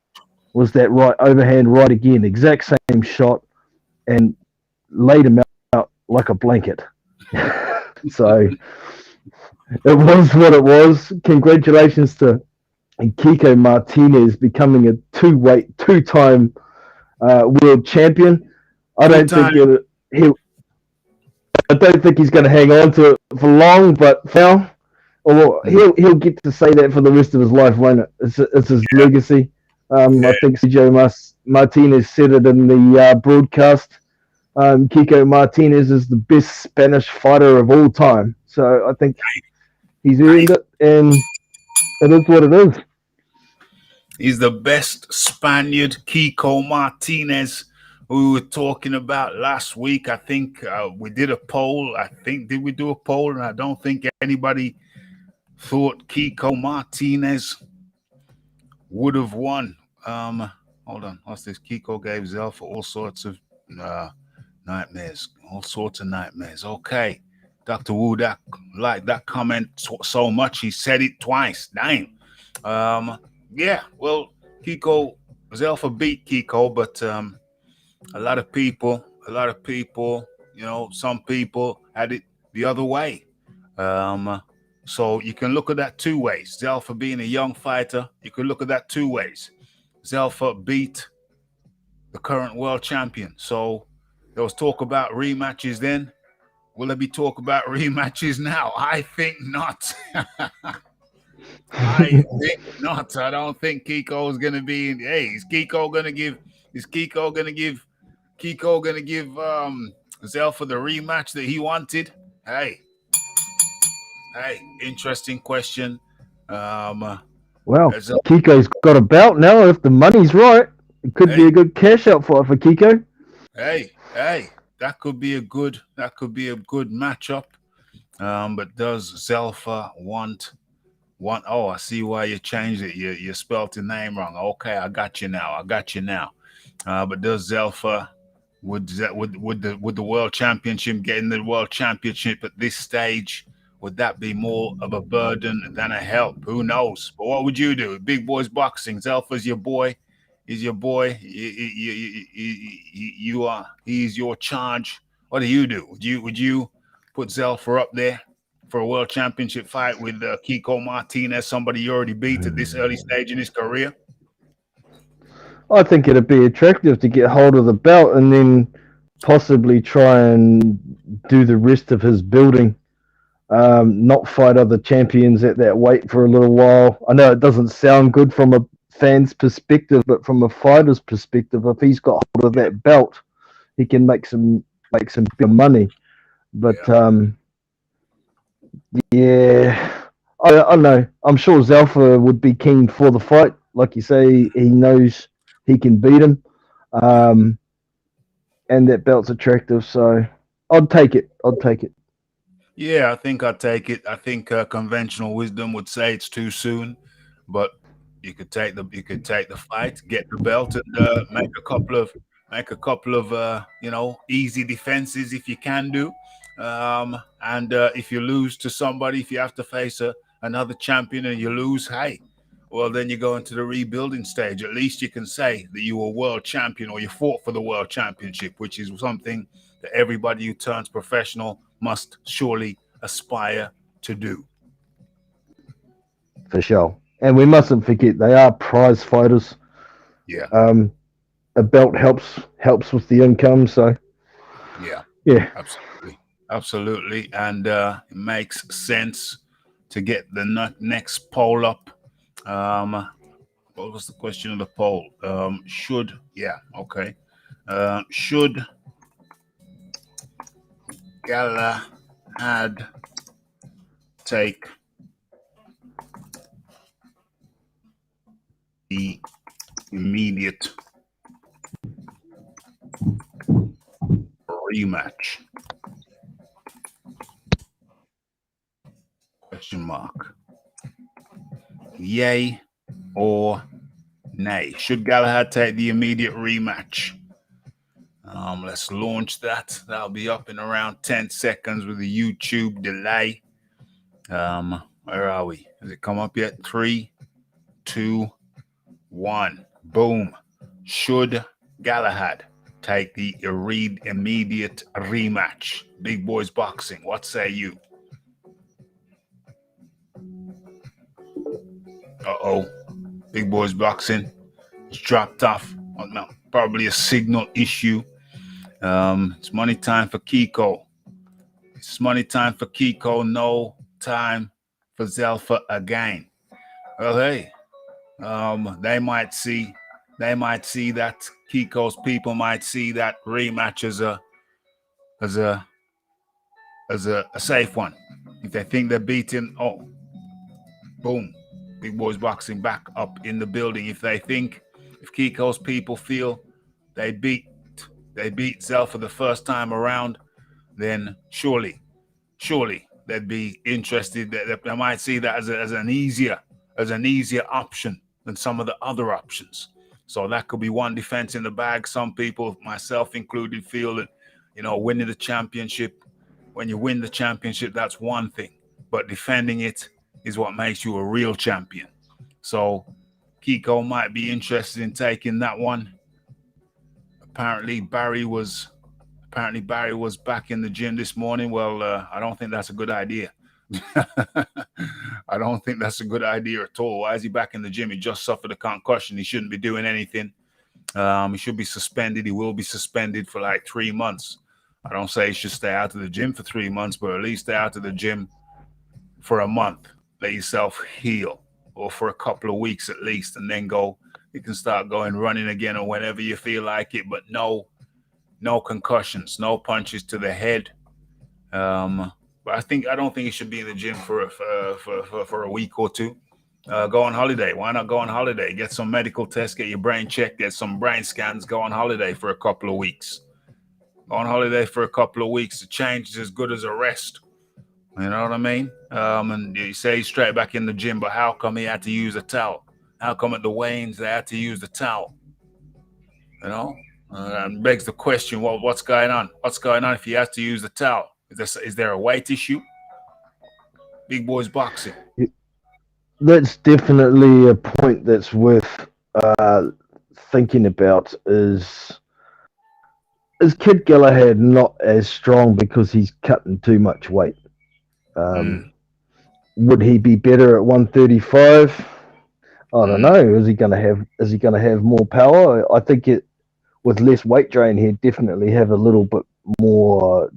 was that right overhand right again, exact same shot, and laid him out like a blanket. So it was what it was. Congratulations to Kiko Martinez becoming a two-time world champion. I don't think he's going to hang on to it for long, but now, he'll get to say that for the rest of his life, won't it? It's his legacy. I think CJ Martinez said it in the broadcast. Kiko Martinez is the best Spanish fighter of all time. So I think he's earned it, and it is what it is. He's the best Spaniard, Kiko Martinez, who we were talking about last week. I think we did a poll. Did we do a poll? And I don't think anybody thought Kiko Martinez would have won. Hold on. What's this? Kiko gave Zelfa all sorts of nightmares. Okay. Dr. Wudak liked that comment so much he said it twice. Damn. Yeah, well, Zelfa beat Kiko, but A lot of people, some people had it the other way. Um, so you can look at that two ways. Zelfa being a young fighter, you can look at that two ways. Zelfa beat the current world champion. So there was talk about rematches then. Will there be talk about rematches now? I think not. I think not. I don't think Kiko is going to be in. Hey, is Kiko going to give? Is Kiko going to give? Kiko going to give Zelfa the rematch that he wanted? Hey, interesting question. Well, As a, Kiko's got a belt now. If the money's right, it could be hey, a good cash out fight for Kiko. hey, that could be a good matchup. But does Zelfa want? Oh, I see why you changed it. You spelled the name wrong. Okay, I got you now. But does Zelfa would the world championship, getting the world championship at this stage, would that be more of a burden than a help? Who knows? But what would you do? Big Boys Boxing. Zelfa's your boy. He's your boy. You are. He's your charge. What do you do? Would you put Zelfa up there for a world championship fight with Kiko Martinez, somebody you already beat at this early stage in his career? I think it'd be attractive to get hold of the belt and then possibly try and do the rest of his building. Not fight other champions at that weight for a little while. I know it doesn't sound good from a fan's perspective, but from a fighter's perspective, if he's got hold of that belt, he can make some big money. But Yeah. yeah, I don't know. I'm sure Zalfa would be keen for the fight. Like you say, he knows he can beat him, Yeah. um, and that belt's attractive. So I'd take it. I'd take it. Yeah, I think I'd take it. I think conventional wisdom would say it's too soon, but you could take the fight, get the belt, and make a couple of easy defenses if you can do. And if you lose to somebody, if you have to face another champion and you lose, hey, well then you go into the rebuilding stage. At least you can say that you were world champion or you fought for the world championship, which is something that everybody who turns professional must surely aspire to do. For sure. And we mustn't forget they are prize fighters. Yeah, Um, a belt helps with the income. So yeah, yeah, absolutely, and it makes sense to get the next poll up. Um, what was the question of the poll? Should Galahad take the immediate rematch? Question mark. Yay or nay? Should Galahad take the immediate rematch? Let's launch that. That'll be up in around 10 seconds with a YouTube delay. Where are we? Has it come up yet? 3, 2, 1. Boom. Should Galahad take the immediate rematch? Big Boys Boxing. What say you? Uh-oh. Big Boys Boxing. It's dropped off. Oh, no, probably a signal issue. It's money time for Kiko. It's money time for Kiko. No time for Zelfa again. Well, hey, they might see that Kiko's people might see that rematch as a as a safe one. If they think they're beating, oh, boom, Big Boys Boxing back up in the building. If Kiko's people feel they beat they beat Zelfa the first time around, then surely they'd be interested. They might see that as an easier option than some of the other options. So that could be one defense in the bag. Some people, myself included, feel that winning the championship. When you win the championship, that's one thing, but defending it is what makes you a real champion. So Kiko might be interested in taking that one. apparently Barry was back in the gym this morning. Well, I don't think that's a good idea. I don't think that's a good idea at all. Why is he back in the gym? He just suffered a concussion. He shouldn't be doing anything. He should be suspended. He will be suspended for like 3 months. I don't say he should stay out of the gym for 3 months, but at least stay out of the gym for a month. Let yourself heal, or for a couple of weeks at least, and then go. You can start going running again or whenever you feel like it, but no concussions, no punches to the head. But I don't think he should be in the gym for a week or two. Go on holiday. Why not go on holiday? Get some medical tests, get your brain checked, get some brain scans. Go on holiday for a couple of weeks. Go on holiday for a couple of weeks. The change is as good as a rest. You know what I mean? And you say he's straight back in the gym, but how come he had to use a towel? How come at the weigh-ins they had to use the towel? You know, and begs the question: what's going on? What's going on if he has to use the towel? Is there a weight issue? Big boys boxing. That's definitely a point that's worth thinking about. Is Kid Galahad not as strong because he's cutting too much weight? Would he be better at 135? I don't know. Is he going to have more power? I think with less weight drain, he'd definitely have a little bit more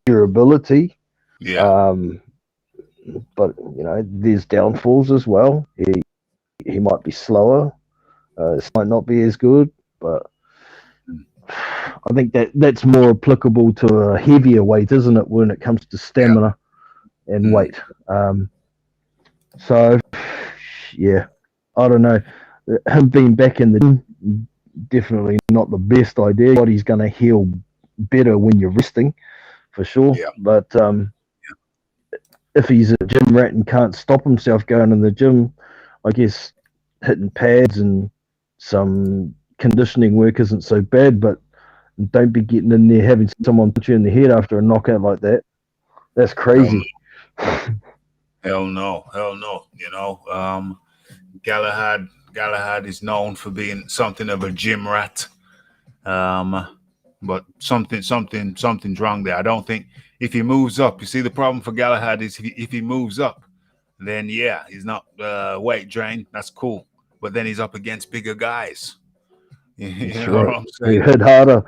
durability. Yeah. But there's downfalls as well. He might be slower. This might not be as good, but I think that's more applicable to a heavier weight, isn't it, when it comes to stamina and weight. So, yeah, I don't know. Him being back in the gym, definitely not the best idea. Body's going to heal better when you're resting, for sure. Yeah. But if he's a gym rat and can't stop himself going in the gym, I guess hitting pads and some conditioning work isn't so bad, but don't be getting in there having someone punch you in the head after a knockout like that. That's crazy. Hell no. You know, Galahad is known for being something of a gym rat. But something's wrong there. I don't think if he moves up, you see the problem for Galahad is if he moves up, then yeah, he's not weight drained. That's cool. But then he's up against bigger guys. You know what I'm saying? He hit harder.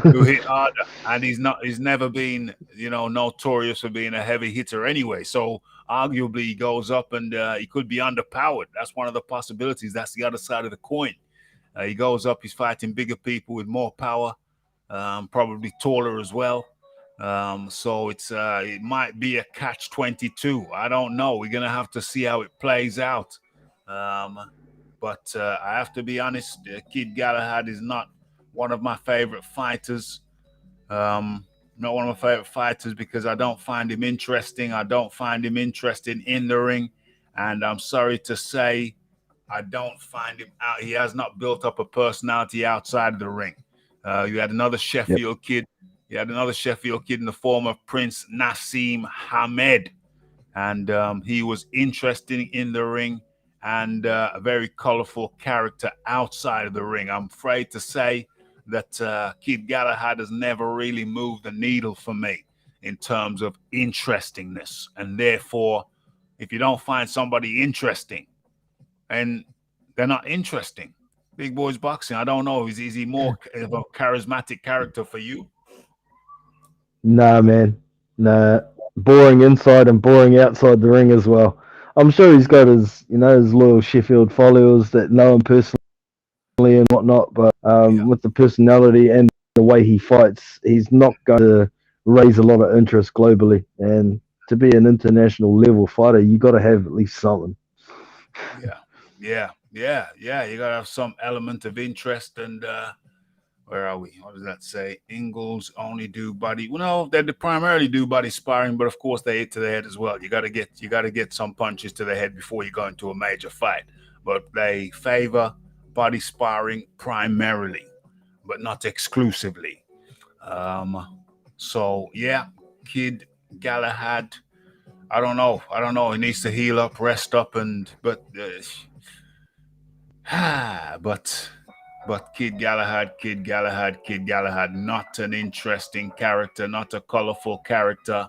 Who hit harder, and he's never been, notorious for being a heavy hitter anyway. So arguably he goes up and he could be underpowered. That's one of the possibilities. That's the other side of the coin. He goes up, he's fighting bigger people with more power, probably taller as well. So it might be a catch-22. I don't know. We're gonna have to see how it plays out. But I have to be honest, Kid Galahad is not one of my favorite fighters. Not one of my favorite fighters because I don't find him interesting. I don't find him interesting in the ring. And I'm sorry to say, I don't find him out. He has not built up a personality outside of the ring. You had another Sheffield kid. You had another Sheffield kid in the form of Prince Nassim Hamed. And he was interesting in the ring and a very colorful character outside of the ring. I'm afraid to say that Kid Galahad has never really moved the needle for me in terms of interestingness. And therefore, if you don't find somebody interesting, and they're not interesting. Big Boys Boxing, I don't know. Is he more of a charismatic character for you? Nah, man. Nah. Boring inside and boring outside the ring as well. I'm sure he's got his loyal Sheffield followers that know him personally and whatnot, but with the personality and the way he fights, he's not going to raise a lot of interest globally. And to be an international level fighter, you got to have at least something. Yeah. You got to have some element of interest. And where are we? What does that say? Ingalls only do body. Well, no, they primarily do body sparring, but of course they hit to the head as well. You got to get some punches to the head before you go into a major fight. But they favor body sparring primarily, but not exclusively. So yeah, Kid Galahad. I don't know. He needs to heal up, rest up, but But Kid Galahad, not an interesting character, not a colorful character.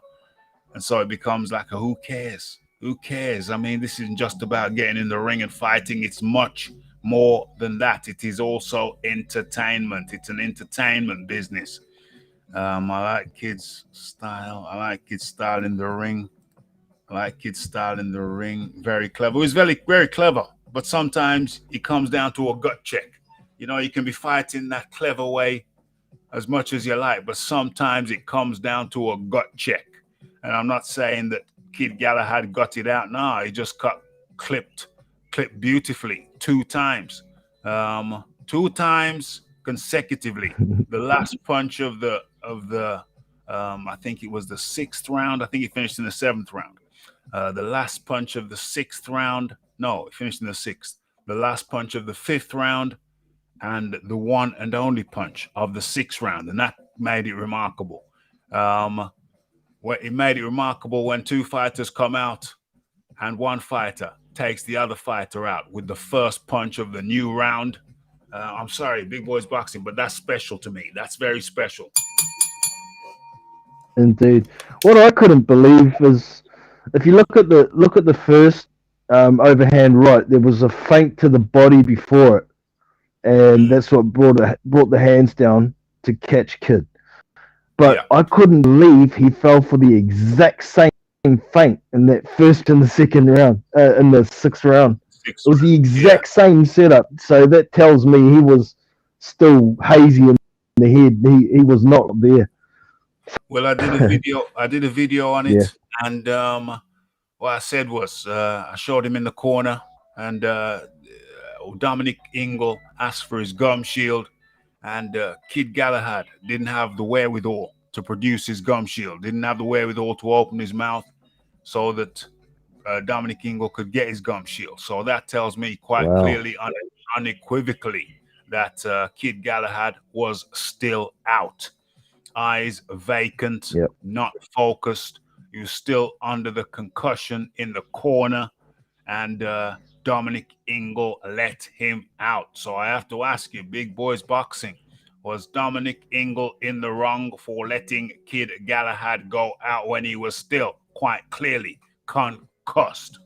And so it becomes like a who cares? Who cares? I mean, this isn't just about getting in the ring and fighting. It's much more than that. It is also entertainment. It's an entertainment business. I like Kid's style. I like Kid's style in the ring. I like Kid's style in the ring. Very clever. He's very, very clever. But sometimes it comes down to a gut check. You know, you can be fighting that clever way as much as you like, but sometimes it comes down to a gut check. And I'm not saying that Kid Galahad got it out. No, he just got clipped beautifully 2 times. 2 times consecutively. The last punch of the I think it was the 6th round. I think he finished in the 7th round. The last punch of the 6th round. No, he finished in the 6th. The last punch of the 5th round, and the one and only punch of the 6th round, and that made it remarkable. It made it remarkable when 2 fighters come out and one fighter takes the other fighter out with the first punch of the new round. I'm sorry, Big Boys Boxing, but that's special to me. That's very special. Indeed. What I couldn't believe is, if you look at the first overhand right, there was a feint to the body before it, and that's what brought the hands down to catch Kid. But yeah, I couldn't believe he fell for the exact same feint in that first and the second round, in the 6th round. It was the exact same setup. So that tells me he was still hazy in the head. He was not there. Well, I did a video. I did a video on it, and what I said was, I showed him in the corner, and Dominic Ingle asked for his gum shield, and Kid Galahad didn't have the wherewithal to produce his gum shield, didn't have the wherewithal to open his mouth so that Dominic Ingle could get his gum shield. So that tells me quite clearly, unequivocally, that Kid Galahad was still out. Eyes vacant, not focused. He was still under the concussion in the corner, and Dominic Ingle let him out. So I have to ask you, Big Boys Boxing, was Dominic Ingle in the wrong for letting Kid Galahad go out when he was still quite clearly concussed?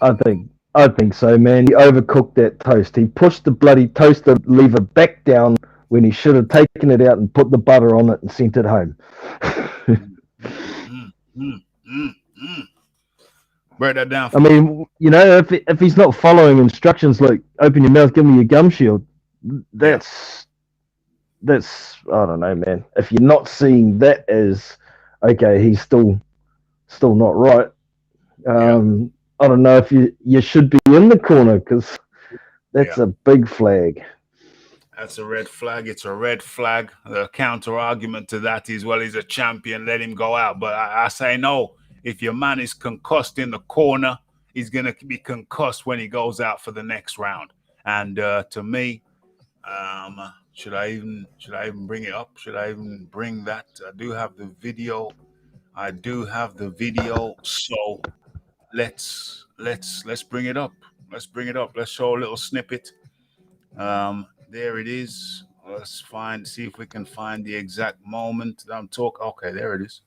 I think so, man. He overcooked that toast. He pushed the bloody toaster lever back down when he should have taken it out and put the butter on it and sent it home. Break that down. I mean, you know, if he's not following instructions like open your mouth, give me your gum shield, that's I don't know, man. If you're not seeing that as okay, he's still not right. I don't know if you should be in the corner, because that's a big flag. That's a red flag. It's a red flag. The counter argument to that is, well, he's a champion, let him go out. But I say no. If your man is concussed in the corner, he's going to be concussed when he goes out for the next round. And to me, should I even bring it up? Should I even bring that? I do have the video. So let's bring it up. Let's show a little snippet. There it is. Let's see if we can find the exact moment that I'm talking. Okay, there it is.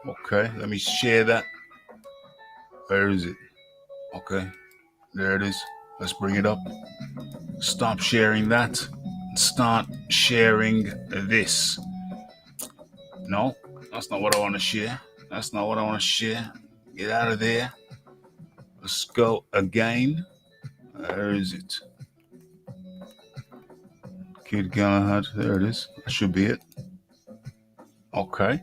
Okay, let me share that. Where is it? Okay, there it is. Let's bring it up. Stop sharing that. Start sharing this. No, that's not what I want to share. Get out of there. Let's go again. Where is it? Kid Galahad. There it is. That should be it. Okay.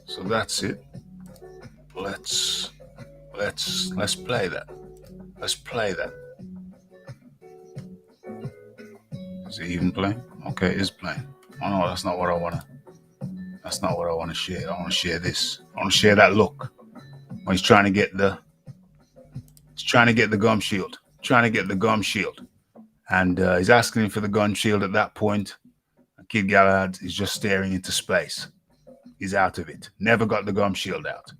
So that's it. Let's play that. Let's play that. Is it even playing? Okay, it is playing. Oh no, that's not what I wanna share. I wanna share this. I wanna share that look when he's trying to get the gum shield. And he's asking him for the gun shield at that point. Kid Galahad is just staring into space. He's out of it. Never got the gum shield out.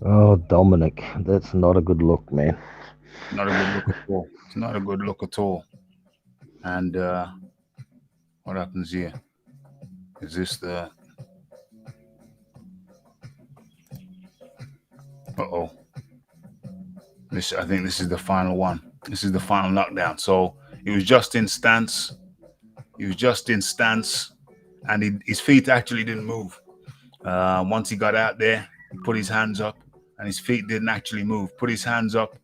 Oh, Dominic, that's not a good look, man. Not a good look at all. It's not a good look at all. And what happens here? Is this the? Uh-oh. I think this is the final one. This is the final knockdown. So he was just in stance. He was just in stance, and his feet actually didn't move. Once he got out there, he put his hands up, and his feet didn't actually move. Put his hands up,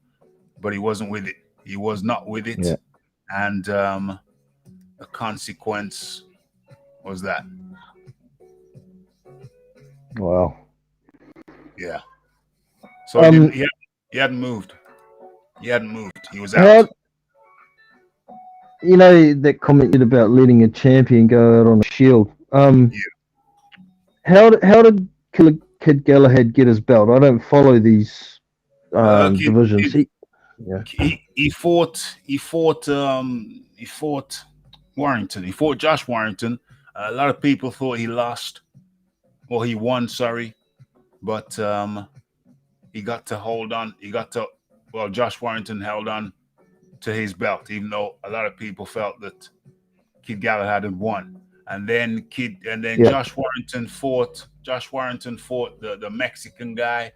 but he wasn't with it. He was not with it, Yeah. and the consequence was that. Wow. Yeah. So he didn't. He hadn't moved. He hadn't moved. He was out. How, you know that comment about letting a champion go out on a shield. Yeah. How did Kid Galahad get his belt? I don't follow these divisions. He fought Warrington. He fought Josh Warrington. A lot of people thought he lost, or he won. Sorry, but he got to hold on. Josh Warrington held on to his belt, even though a lot of people felt that Kid Galahad had won. And then Josh Warrington fought the Mexican guy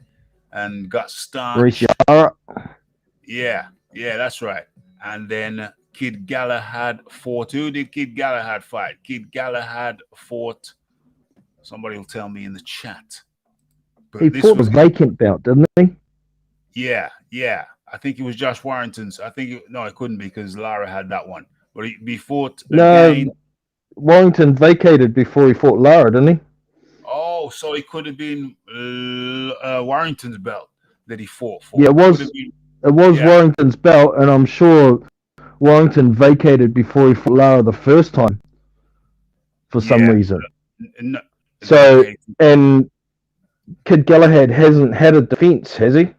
and got stanched. Yeah, that's right. And then Kid Galahad fought. Who did Kid Galahad fight? Kid Galahad fought. Somebody will tell me in the chat. But he fought a vacant belt, didn't he? Yeah. I think it was Josh Warrington's. It couldn't be because Lara had that one. But he fought again. Warrington vacated before he fought Lara, didn't he? Oh, so it could have been Warrington's belt that he fought for. Yeah, it was Warrington's belt, and I'm sure Warrington vacated before he fought Lara the first time for some reason. And Kid Galahad hasn't had a defense, has he?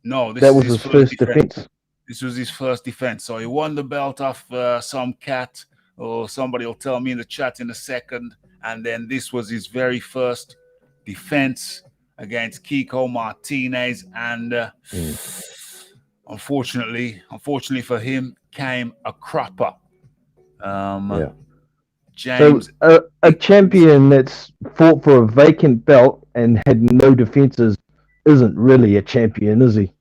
No, that was his first defense. This was his first defense. So he won the belt off some cat, or somebody will tell me in the chat in a second. And then this was his very first defense against Kiko Martinez. And unfortunately for him, came a cropper. James. So a champion that's fought for a vacant belt and had no defenses isn't really a champion, is he?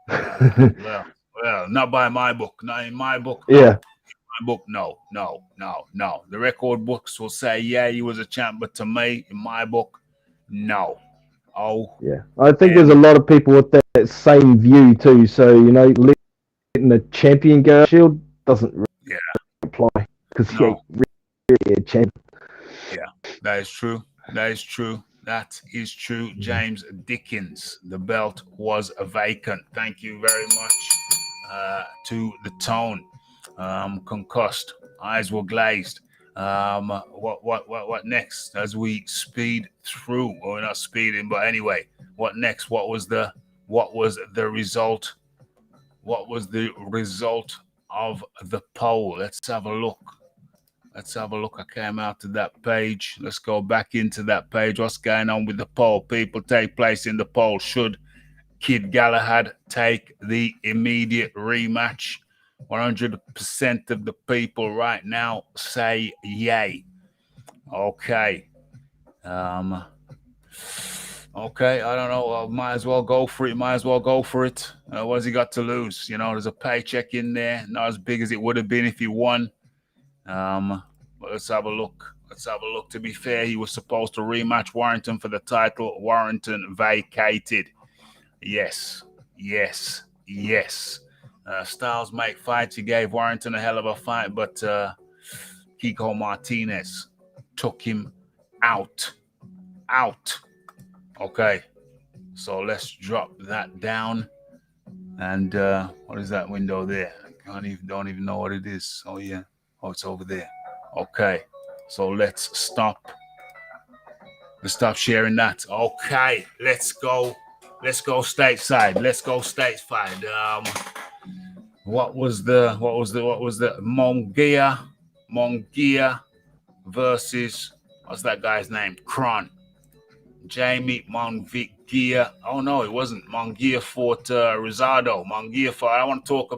well, not by my book. Not in my book. No. Yeah. In my book, no. The record books will say, he was a champ, but to me, in my book, no. Oh. Yeah. I think there's a lot of people with that same view too. So, letting the champion go shield doesn't really apply because he ain't really a champion. Yeah, that is true. That is true. James Dickens, the belt was vacant. Thank you very much to the tone. Concussed, eyes were glazed. What next? As we speed through, or we're not speeding, but anyway, what next? What was the result? What was the result of the poll? Let's have a look. I came out to that page. Let's go back into that page. What's going on with the poll? People, take place in the poll. Should Kid Galahad take the immediate rematch? 100% of the people right now say yay. Okay. Okay, I don't know. I might as well go for it. What has he got to lose? There's a paycheck in there. Not as big as it would have been if he won. But let's have a look. To be fair, he was supposed to rematch Warrington for the title. Warrington vacated. Yes. Styles make fights. He gave Warrington a hell of a fight, but Kiko Martinez took him out. Okay, so let's drop that down. And what is that window there? I don't even know what it is. Oh yeah. Oh, it's over there. Okay, so let's stop sharing that. Okay, let's go stateside. What was the Mongia versus, what's that guy's name? Kron. Jamie Mongia. Oh no, it wasn't. Mongia fought Rosado. Mongia fought. I want to talk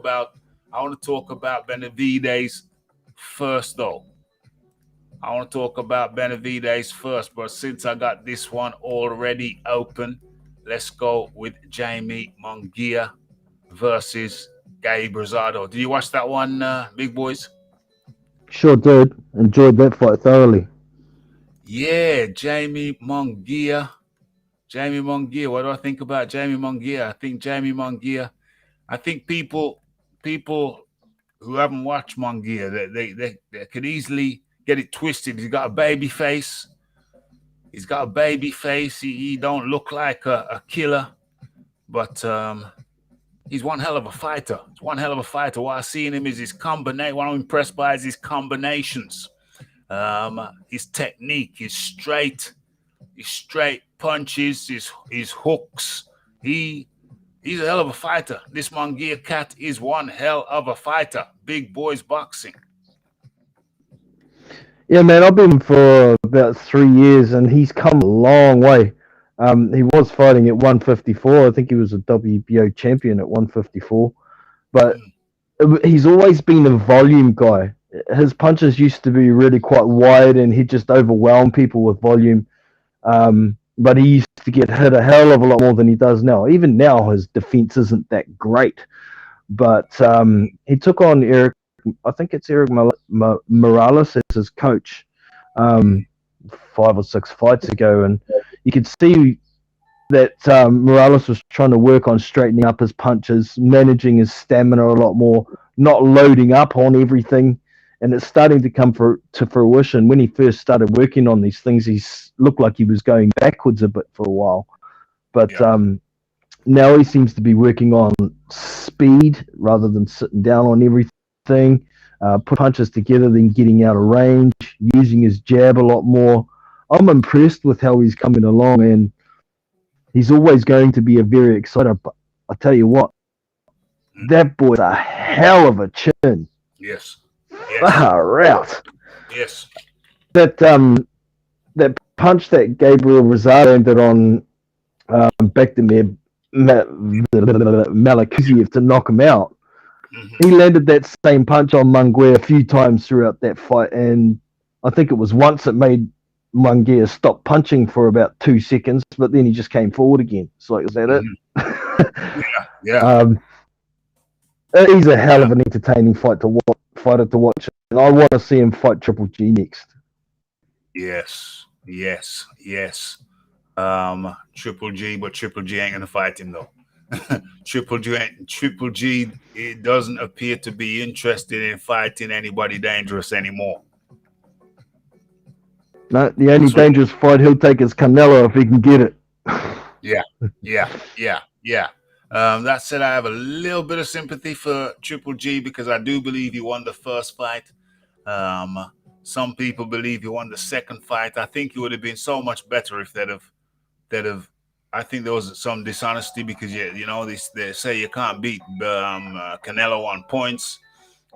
about Benavides first, though. I want to talk about Benavides first, but since I got this one already open, let's go with Jamie Mongia versus Gabrizado. Did you watch that one, big boys? Sure did. Enjoyed that fight thoroughly. Yeah, Jamie Mongia. Jamie Mongia. What do I think about Jamie Mongia? I think people who haven't watched Mongia, they could easily get it twisted. He's got a baby face. He don't look like a killer, but he's one hell of a fighter. What I see in him is his combination. What I'm impressed by is his combinations, his technique, his straight punches, his hooks. He's a hell of a fighter. This Mongia cat is one hell of a fighter. Big boys boxing. Yeah, man, I've been for about 3 years, and he's come a long way. He was fighting at 154. I think he was a WBO champion at 154, but he's always been a volume guy. His punches used to be really quite wide, and he'd just overwhelm people with volume. But he used to get hit a hell of a lot more than he does now. Even now, his defense isn't that great. But he took on Eric. I think it's Eric Morales as his coach 5 or 6 fights ago, and you could see that Morales was trying to work on straightening up his punches, managing his stamina a lot more, not loading up on everything, and it's starting to come to fruition. When he first started working on these things, he looked like he was going backwards a bit for a while, but now he seems to be working on speed rather than sitting down on everything, put punches together, then getting out of range, using his jab a lot more. I'm impressed with how he's coming along, and he's always going to be a very exciting. But I tell you what, that boy's a hell of a chin. Yes. Far out. Yes. That punch that Gabriel Rosado ended on Bektemir Malakuziev to knock him out. He landed that same punch on Mongia a few times throughout that fight, and I think it was once it made Mongia stop punching for about 2 seconds, but then he just came forward again. It's like, is that it? He's a hell of an entertaining fighter to watch, and I want to see him fight Triple G next. Yes. Triple G, but Triple G ain't gonna fight him though. Triple G, it doesn't appear to be interested in fighting anybody dangerous anymore. No, the only dangerous fight he'll take is Canelo if he can get it. Yeah. That said, I have a little bit of sympathy for Triple G because I do believe he won the first fight. Some people believe he won the second fight. I think it would have been so much better if they'd have. I think there was some dishonesty because they say you can't beat Canelo on points,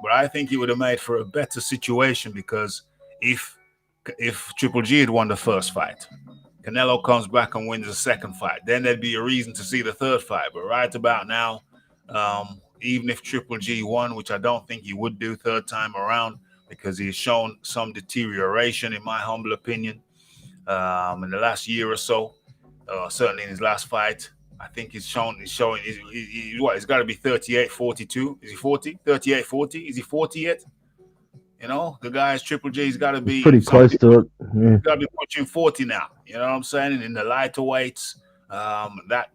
but I think it would have made for a better situation because if Triple G had won the first fight, Canelo comes back and wins the second fight, then there'd be a reason to see the third fight. But right about now, even if Triple G won, which I don't think he would do third time around because he's shown some deterioration, in my humble opinion, in the last year or so. Certainly in his last fight, I think he's got to be 38-42. Is he 40? 38-40? Is he 40 yet? The guy's Triple G's got to be pretty close to it. Yeah. Got to be pushing 40 now. You know what I'm saying? And in the lighter weights, that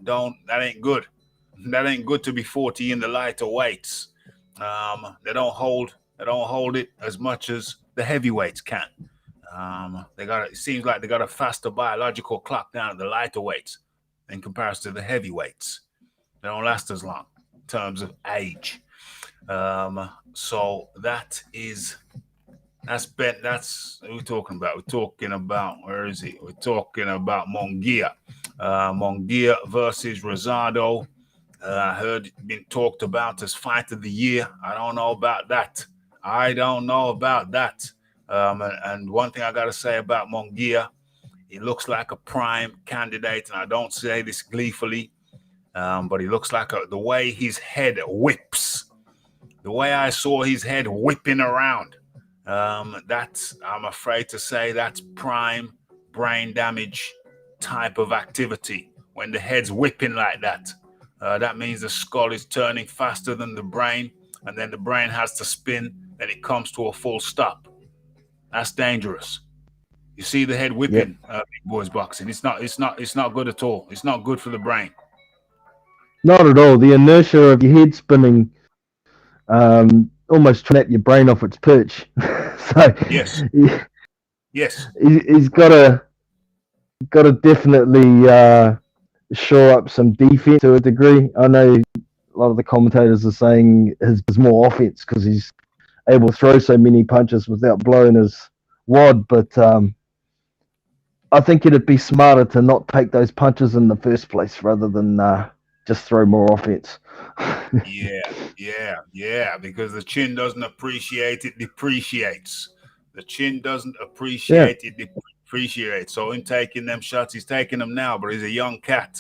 ain't good. That ain't good to be 40 in the lighter weights. They don't hold it as much as the heavyweights can. It seems like they got a faster biological clock down at the lighter weights in comparison to the heavyweights. They don't last as long in terms of age. So that's what we're talking about. We're talking about, where is he? We're talking about Mongia. Mongia versus Rosado. I heard it been talked about as fight of the year. I don't know about that. And one thing I got to say about Mongia He looks like a prime candidate, and I don't say this gleefully, but he looks like the way his head whips, the way I saw his head whipping around. That's, I'm afraid to say, that's prime brain damage type of activity. When the head's whipping like that, that means the skull is turning faster than the brain, and then the brain has to spin, then it comes to a full stop. That's dangerous. You see the head Yep. whipping, big boys boxing. It's not good at all. It's not good for the brain. Not at all. The inertia of your head spinning almost snap your brain off its perch. So Yes, yes, he's got to definitely shore up some defense to a degree. I know a lot of the commentators are saying his more offense because he's able to throw so many punches without blowing his wad, but I think it'd be smarter to not take those punches in the first place rather than just throw more offense. yeah. Because the chin doesn't appreciate, it depreciates. The chin doesn't Yeah. appreciate, it depreciates. So in taking them shots, he's taking them now, but he's a young cat.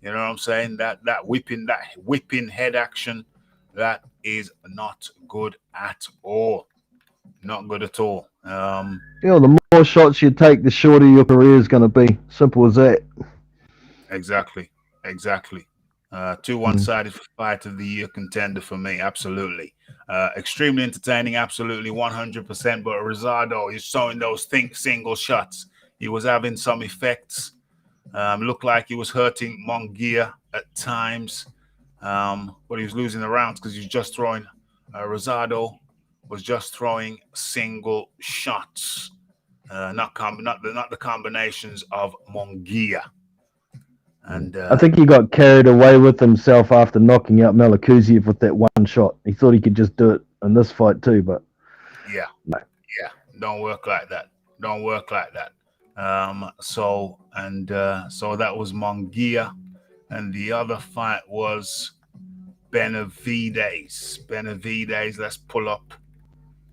You know what I'm saying? That whipping head action, that is not good at all. Not good at all. The more shots you take, the shorter your career is going to be. Simple as that. Exactly. Two one-sided fight of the year contender for me, absolutely. Extremely entertaining, absolutely 100%. But Rosado is showing those single shots. He was having some effects. Looked like he was hurting Mongia at times, but he was losing the rounds because he was just throwing. Rosado was just throwing single shots, not the combinations of Mongia. And I think he got carried away with himself after knocking out Malakuziev with that one shot. He thought he could just do it in this fight too, but yeah, no. don't work like that. So that was Mongia, and the other fight was Benavides.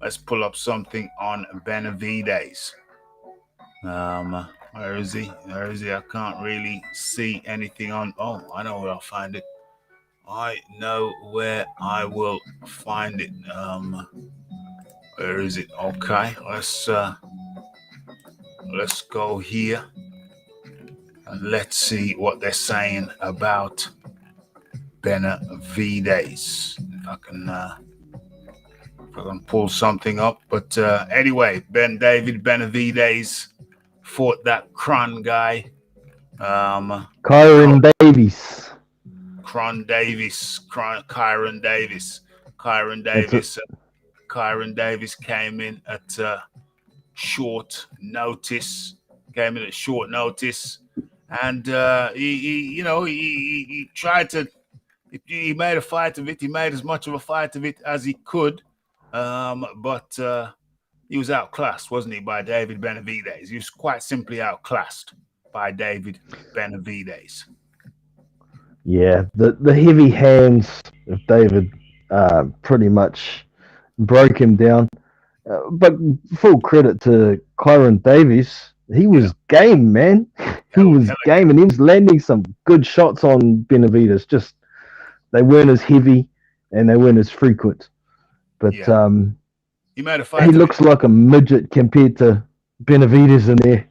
Let's pull up something on Benavides. Where is he? I can't really see anything on. Oh, I know where I'll find it. I know where I will find it. Where is it? Okay, let's go here and let's see what they're saying about Benavides. If I can pull something up. But anyway, David Benavides fought that Cron guy. Kyron Davis. Kyron Davis. That's it. Kyron Davis came in at short notice. And he tried to. He made a fight of it. He made as much of a fight of it as he could, but he was outclassed, wasn't he, by David Benavides? He was quite simply outclassed by David Benavides. Yeah, the heavy hands of David pretty much broke him down. But full credit to Kyron Davis. He was game, man. He was game, and he was landing some good shots on Benavides. Just they weren't as heavy and they weren't as frequent. But he made a fight. He looks like a midget compared to Benavides in there.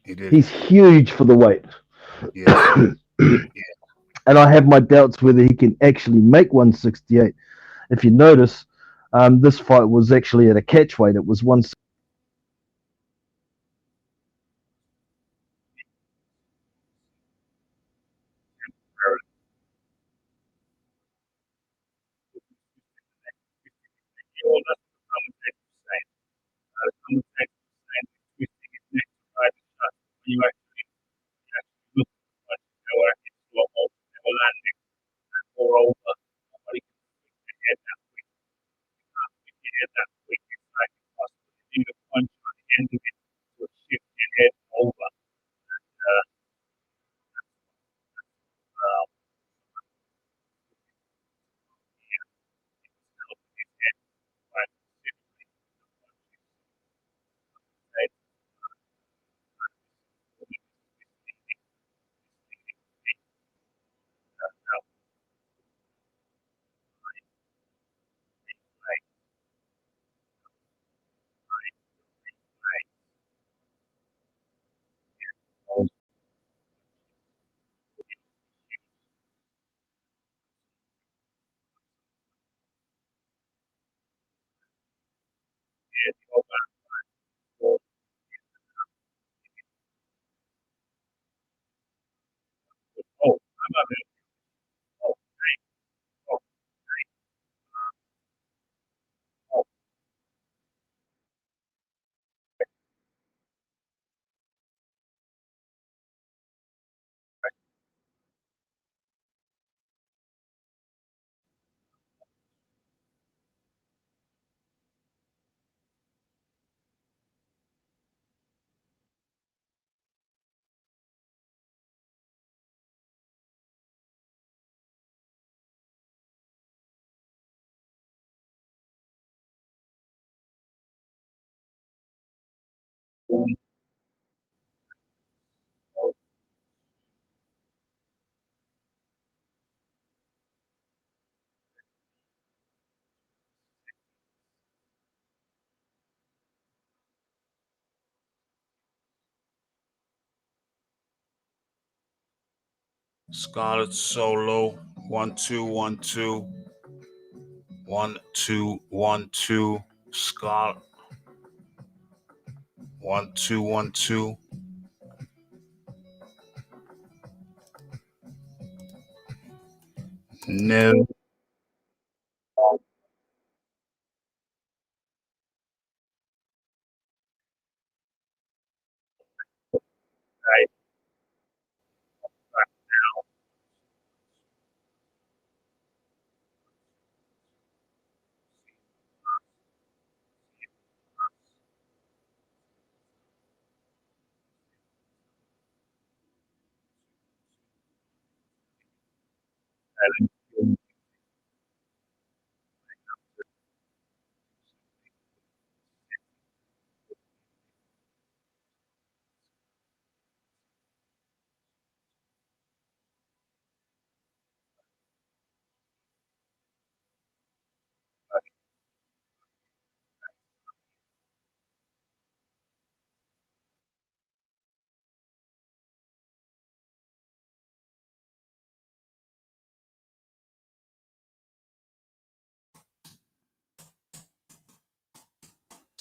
He did. He's huge for the weight. Yes. And I have my doubts whether he can actually make 168. If you notice, this fight was actually at a catch weight. It was 168. Scarlett solo. 1 2 1 2. 1 2 1 2. Scarlett. 1 2 1 2. No.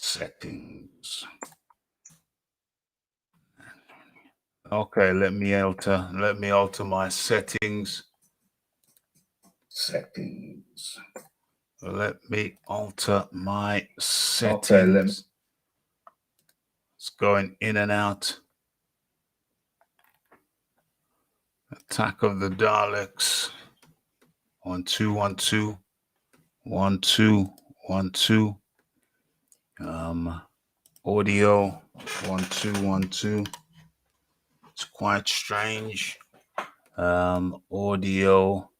Settings. Okay, let me alter my settings. Settings. Let me alter my settings. Okay, it's going in and out. Attack of the Daleks. 1 2 1 2. 1 2 1 2. Audio. 1 2 1 2. It's quite strange. Audio.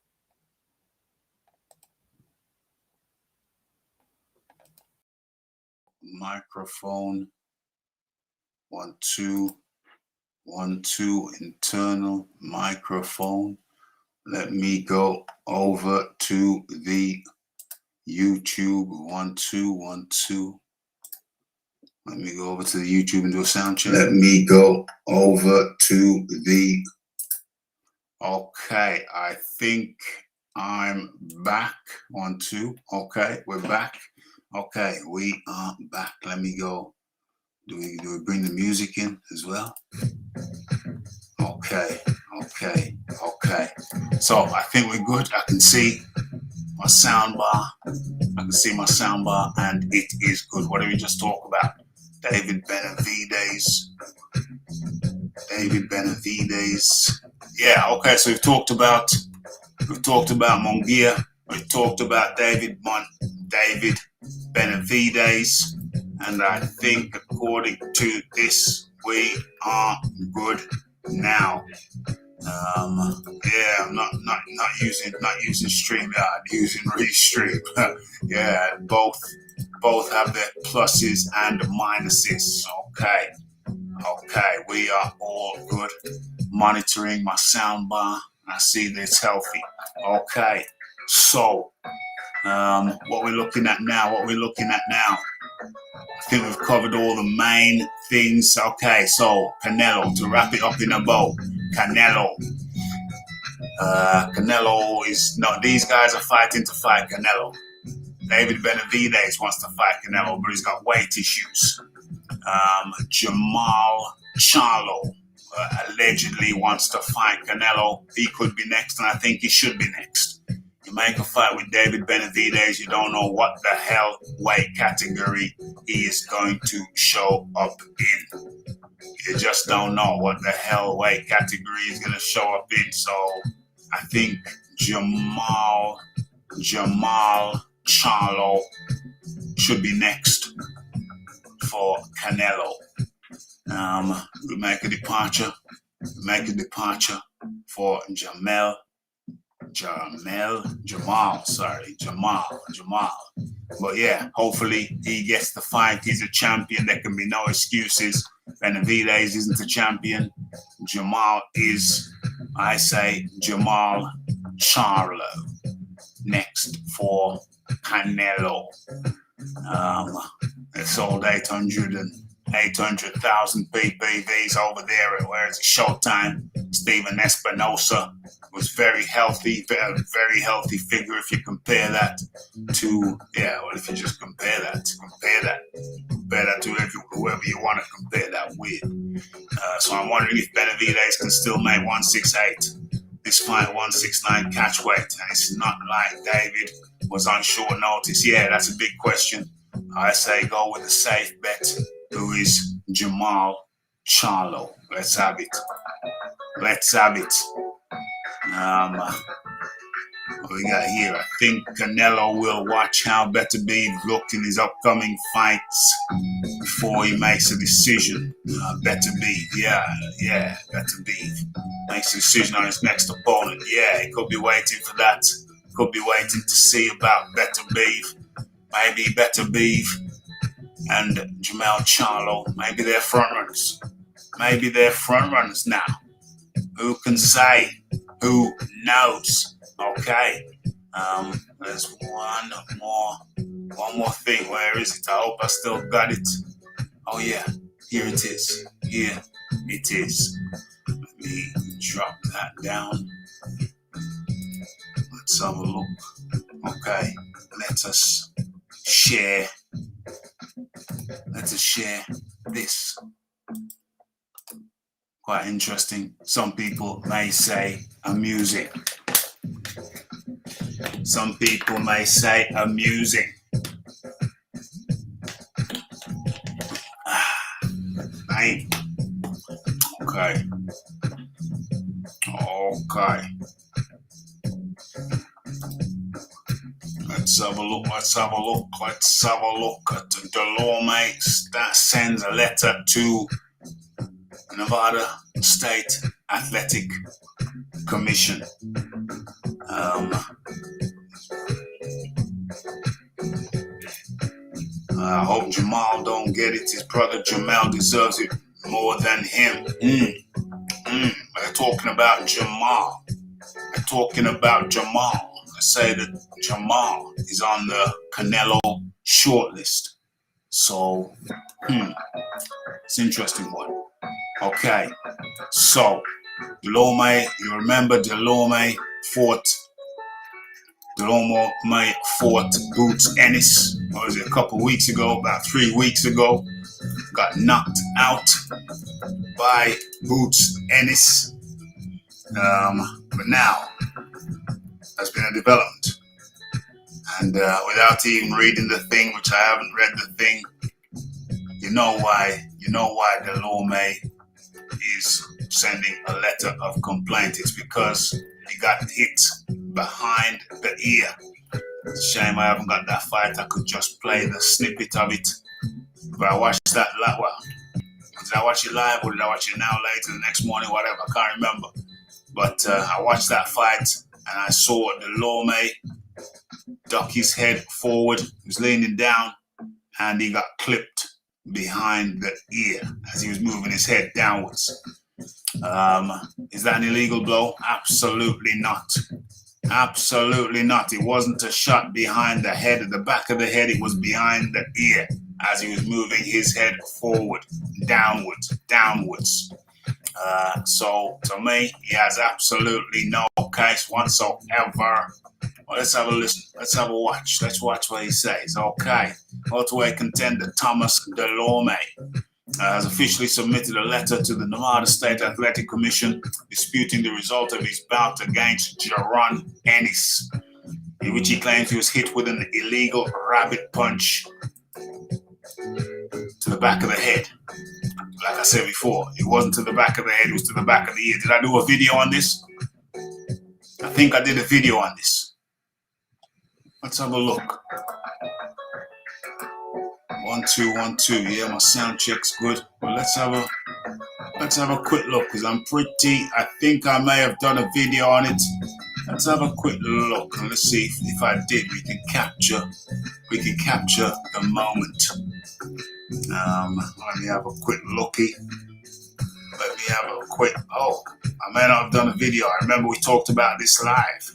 Microphone. 1 2 1 2. Internal microphone. Let me go over to the YouTube. 1 2 1 2. Let me go over to the YouTube and do a sound check. Let me go over to the. Okay, I think I'm back. 1 2. Okay, we're back. Okay, we are back. Let me go. Do we bring the music in as well? Okay. So I think we're good. I can see my sound bar. And it is good. What did we just talk about? David Benavides. Yeah, okay, so we've talked about Mongia, we've talked about David Benavides, and I think according to this we are good now. Yeah, I'm not using StreamYard, using Restream. Yeah, both have their pluses and minuses. Okay, we are all good. Monitoring my soundbar. I see that it's healthy. Okay, so what we're looking at now. I think we've covered all the main things. Okay, so Canelo, to wrap it up in a bow. Canelo is not. These guys are fighting to fight Canelo. David Benavides wants to fight Canelo, but he's got weight issues. Jamal Charlo allegedly wants to fight Canelo. He could be next, and I think he should be next. You make a fight with David Benavides, you don't know what the hell weight category he is going to show up in. You just don't know what the hell weight category he's going to show up in. So I think Jamal Charlo should be next for Canelo. We make a departure for Jamal. But yeah, hopefully he gets the fight. He's a champion. There can be no excuses. Benavides isn't a champion. Jamal is. I say Jamal Charlo next for Canelo. It sold 800 800,000 PPVs over there at where is it? Showtime. Steven Espinosa was very healthy, very healthy figure if you compare that to, well, if you just compare that to whoever you want to compare that with. So I'm wondering if Benavidez can still make 168 despite 169 catch weight. And it's not like David was on short notice. Yeah, that's a big question. I say go with the safe bet, who is Jamal Charlo. Let's have it. What we got here? I think Canelo will watch how Better Beef looked in his upcoming fights before he makes a decision. Better Beef, yeah, Better Beef makes a decision on his next opponent. Yeah, he could be waiting for that. Could be waiting to see about Better Beef. Maybe Better Beef and Jamal Charlo, maybe they're frontrunners. Maybe they're frontrunners now. Who can say? Who knows? Okay. There's one more thing. Where is it? I hope I still got it. Oh yeah, here it is. Here it is. Let me drop that down. Let's have a look. Okay, let us share this. Quite interesting. Some people may say amusing. Some people may say amusing. Okay. Let's have a look at Delorme. That sends a letter to Nevada State Athletic Commission. I hope Jamal don't get it. His brother Jamal deserves it more than him. They're talking about Jamal. I say that Jamal is on the Canelo shortlist. So, it's an interesting one. Okay, so Delorme, you remember Delorme fought Boots Ennis. What was it, a couple weeks ago, about 3 weeks ago? Got knocked out by Boots Ennis. But now, there's been a development. And without even reading the thing, which I haven't read the thing, you know why Delorme is sending a letter of complaint. It's because he got hit behind the ear. It's a shame I haven't got that fight. I could just play the snippet of it. But I watched that did I watch it live or did I watch it now later the next morning, whatever, I can't remember. But I watched that fight and I saw Delorme duck his head forward. He was leaning down and he got clipped behind the ear as he was moving his head downwards. Is that an illegal blow? Absolutely not. Absolutely not. It wasn't a shot behind the head, at the back of the head. It was behind the ear as he was moving his head forward, downwards. So to me, he has absolutely no case whatsoever. Well, let's have a listen. Let's have a watch. Let's watch what he says. Okay. Welterweight contender Thomas Delorme has officially submitted a letter to the Nevada State Athletic Commission disputing the result of his bout against Jaron Ennis, in which he claims he was hit with an illegal rabbit punch to the back of the head. Like I said before, it wasn't to the back of the head, it was to the back of the ear. Did I do a video on this? I think I did a video on this. Let's have a look. 1 2 1 2. Yeah, my sound check's good. But let's have a quick look because I think I may have done a video on it. Let's have a quick look and let's see if I did. We can capture the moment. Let me have a quick looky. I may not have done a video. I remember we talked about this live.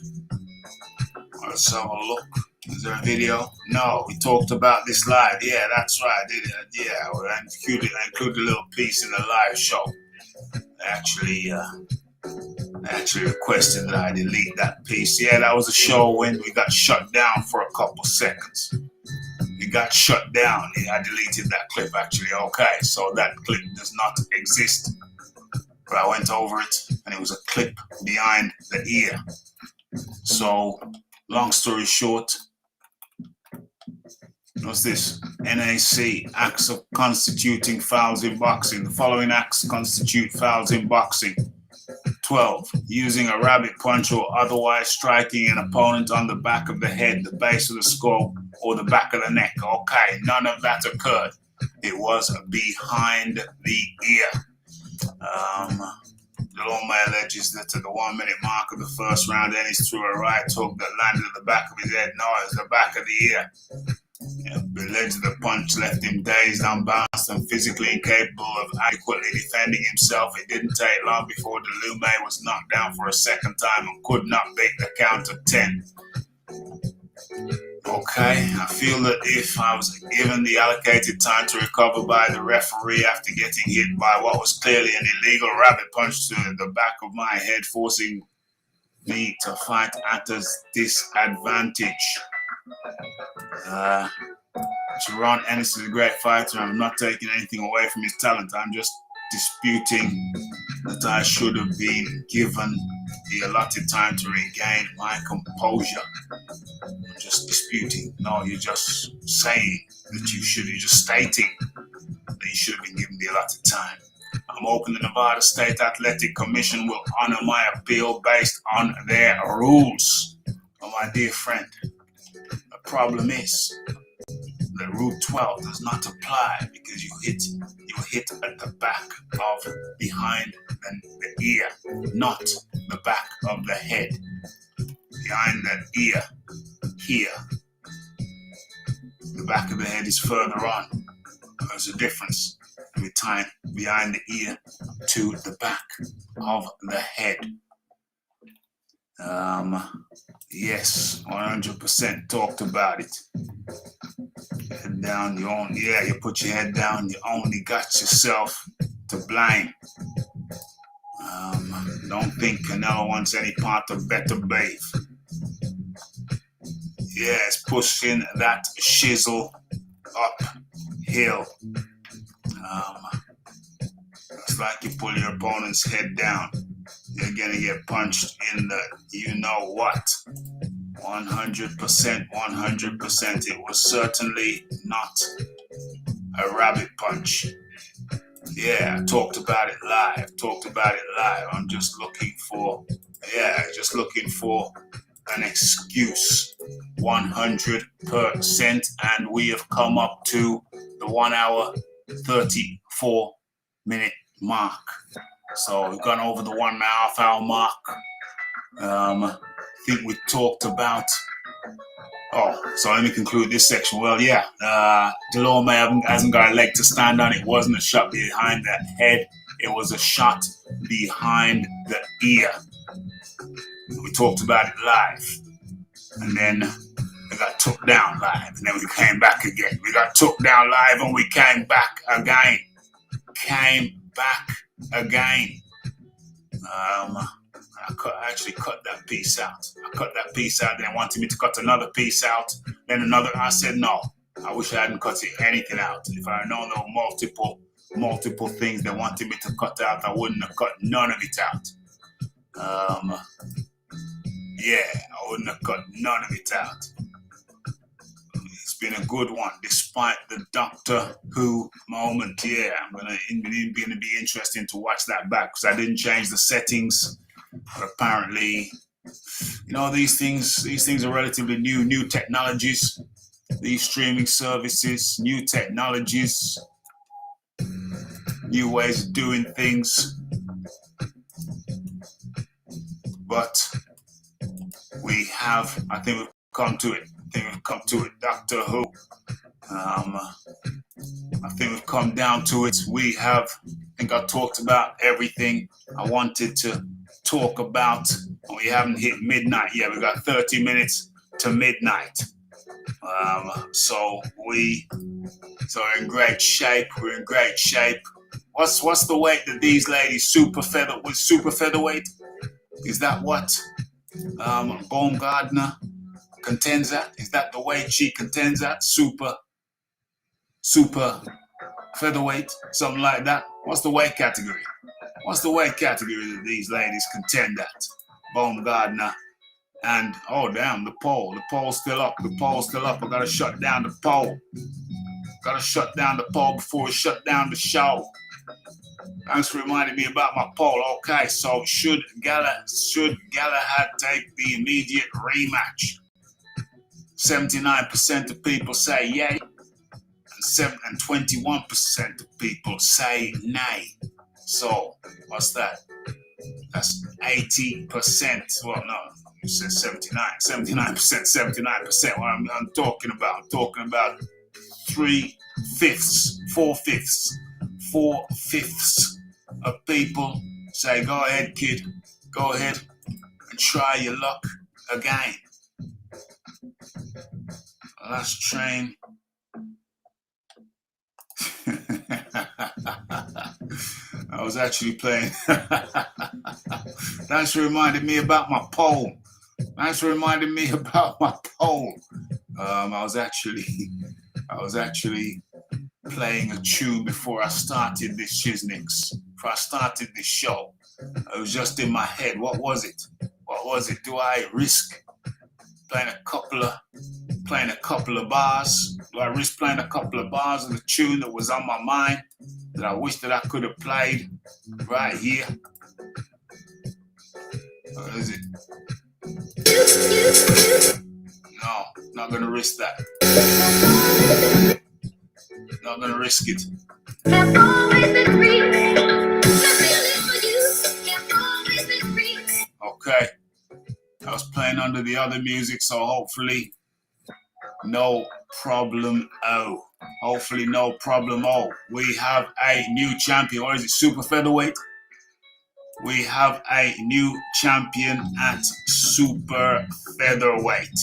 Let's have a look. Is there a video? No, we talked about this live. Yeah, that's right. Yeah, well, I included a little piece in the live show. Actually requested that I delete that piece. Yeah, that was a show when we got shut down for a couple seconds. It got shut down. Yeah, I deleted that clip actually. Okay, so that clip does not exist. But I went over it and it was a clip behind the ear. So, long story short, what's this? NAC, acts of constituting fouls in boxing. The following acts constitute fouls in boxing. 12. Using a rabbit punch or otherwise striking an opponent on the back of the head, the base of the skull, or the back of the neck. Okay, none of that occurred. It was behind the ear. Delorme alleges that at the 1 minute mark of the first round, Ennis threw a right hook that landed at the back of his head. No, it was the back of the ear. Alleged the punch left him dazed, unbalanced, and physically incapable of adequately defending himself. It didn't take long before Delorme was knocked down for a second time and could not beat the count of 10. Okay, I feel that if I was given the allocated time to recover by the referee after getting hit by what was clearly an illegal rabbit punch to the back of my head, forcing me to fight at a disadvantage. Sharon Ennis is a great fighter. I'm not taking anything away from his talent. I'm just disputing that I should have been given the allotted time to regain my composure. I'm just disputing. No, you're just saying that you're just stating that you should have been given the allotted time. I'm hoping the Nevada State Athletic Commission will honor my appeal based on their rules. Oh, my dear friend, the problem is that Rule 12 does not apply because you hit at the back of behind the ear, not the back of the head. Behind that ear, here. The back of the head is further on. There's a difference between behind the ear to the back of the head. Yes, 100% talked about it. Head down, you put your head down, you only got yourself to blame. Don't think Canelo wants any part of Better Babe. Yes, pushing that shizzle uphill. It's like you pull your opponent's head down. You're gonna get punched in the you-know-what. 100%. It was certainly not a rabbit punch. Yeah, I talked about it live. I'm just looking for an excuse. 100%. And we have come up to the 1 hour, 34 minute mark. So we've gone over the 1.5 hour mark. I think we talked about. So let me conclude this section. Well, Delorme hasn't got a leg to stand on. It wasn't a shot behind the head. It was a shot behind the ear. We talked about it live. And then we got took down live. And then we came back again. We got took down live and we came back again. I actually cut that piece out. Then wanted me to cut another piece out. Then another. I said no. I wish I hadn't cut anything out. If I had known there were multiple things they wanted me to cut out, I wouldn't have cut none of it out. I wouldn't have cut none of it out. It's been a good one, despite the Doctor Who moment. Yeah, it's gonna be interesting to watch that back because I didn't change the settings. But apparently, these things are relatively new technologies. These streaming services, new technologies, new ways of doing things. But I think we've come to it. Doctor Who. I think we've come down to it. I think I talked about everything I wanted to talk about. We haven't hit midnight yet. We got 30 minutes to midnight. So we're in great shape. We're in great shape. What's the weight that these ladies super featherweight? Is that what Baumgardner contends at? Is that the weight she contends at? Super featherweight, something like that. What's the weight category? What's the weight category that these ladies contend at? Baumgardner and oh damn, the pole's still up. The pole's still up. I gotta shut down the pole. Gotta shut down the pole before we shut down the show. Thanks for reminding me about my poll. Okay, so should Galahad take the immediate rematch? 79% of people say yay, and 21% of people say nay. So what's that? That's 80%. Well, no, you said 79%, 79%. What I'm talking about. I'm talking about 4/5 of people say, go ahead, kid, go ahead and try your luck again. Last train. I was actually playing. Thanks for reminding me about my poll. I was actually playing a tune before I started this Shiznix, before I started this show. It was just in my head. What was it? Do I risk playing a couple of bars? Do I risk playing a couple of bars of the tune that was on my mind that I wish that I could have played right here? What is it? No, not gonna risk that. Not gonna risk it. Okay. I was playing under the other music, so hopefully no problem. Hopefully no problem. We have a new champion. Or is it super featherweight? We have a new champion at super featherweight.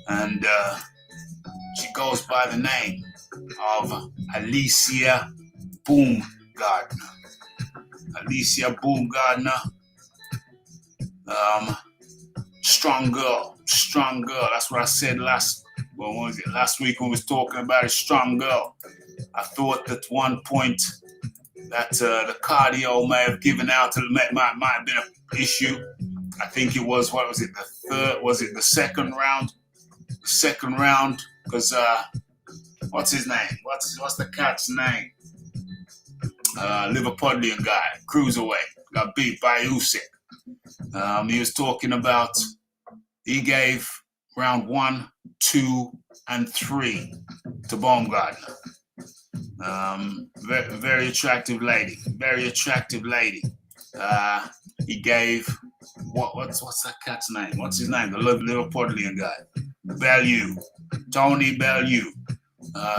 And she goes by the name of Alicia Baumgardner. Strong girl. That's what I said last week when we was talking about a strong girl. I thought at one point that the cardio may have given out, might have been an issue. I think it was, the second round? The second round, because what's his name? What's the cat's name? Liverpudlian guy, cruiserweight, got beat by Usyk. He was talking about, he gave round 1, 2, and 3 to Baumgardner. Very attractive lady. He gave, what's that cat's name? What's his name? The Liverpudlian guy. Tony Bellew.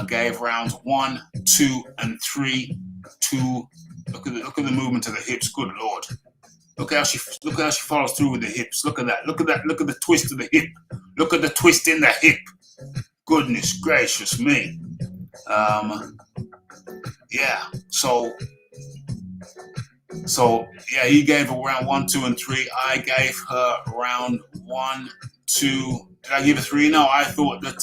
Gave rounds 1, 2, and 3 to, look at the movement of the hips. Good Lord. Look how she follows through with the hips. Look at that. Look at the twist of the hip. Look at the twist in the hip. Goodness gracious me. Yeah. So yeah, he gave her round 1, 2, and 3. I gave her round 1, 2. Did I give her 3? No, I thought that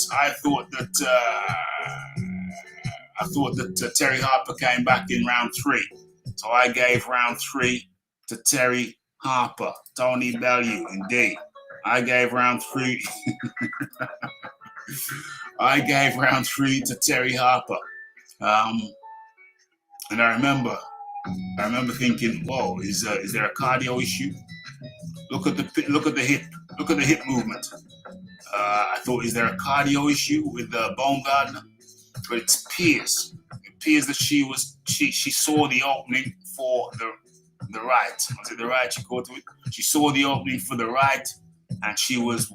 Terry Harper came back in round 3. So I gave round 3 to Terry Harper. Tony Bellew, indeed. I gave round 3. I gave round 3 to Terry Harper. And I remember thinking, whoa, is there a cardio issue? Look at the hip movement. I thought, is there a cardio issue with Baumgardner? But it appears that she saw the opening for the right. Was it the right she called to it? She saw the opening for the right, and she was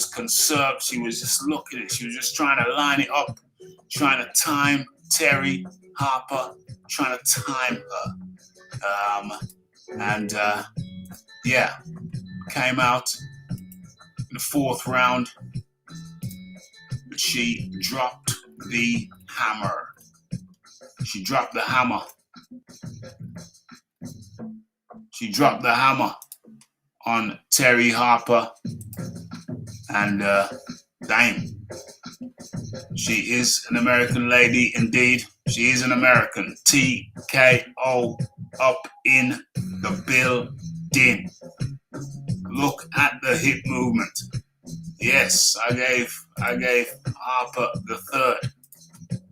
conserved. She was just looking at it. She was just trying to line it up, trying to time Terry Harper, trying to time her. Yeah, came out in the 4th round she dropped the hammer. She dropped the hammer. She dropped the hammer on Terry Harper. And damn, she is an American lady indeed. She is an American. TKO up in the building. Look at the hip movement. Yes, I gave Harper the third.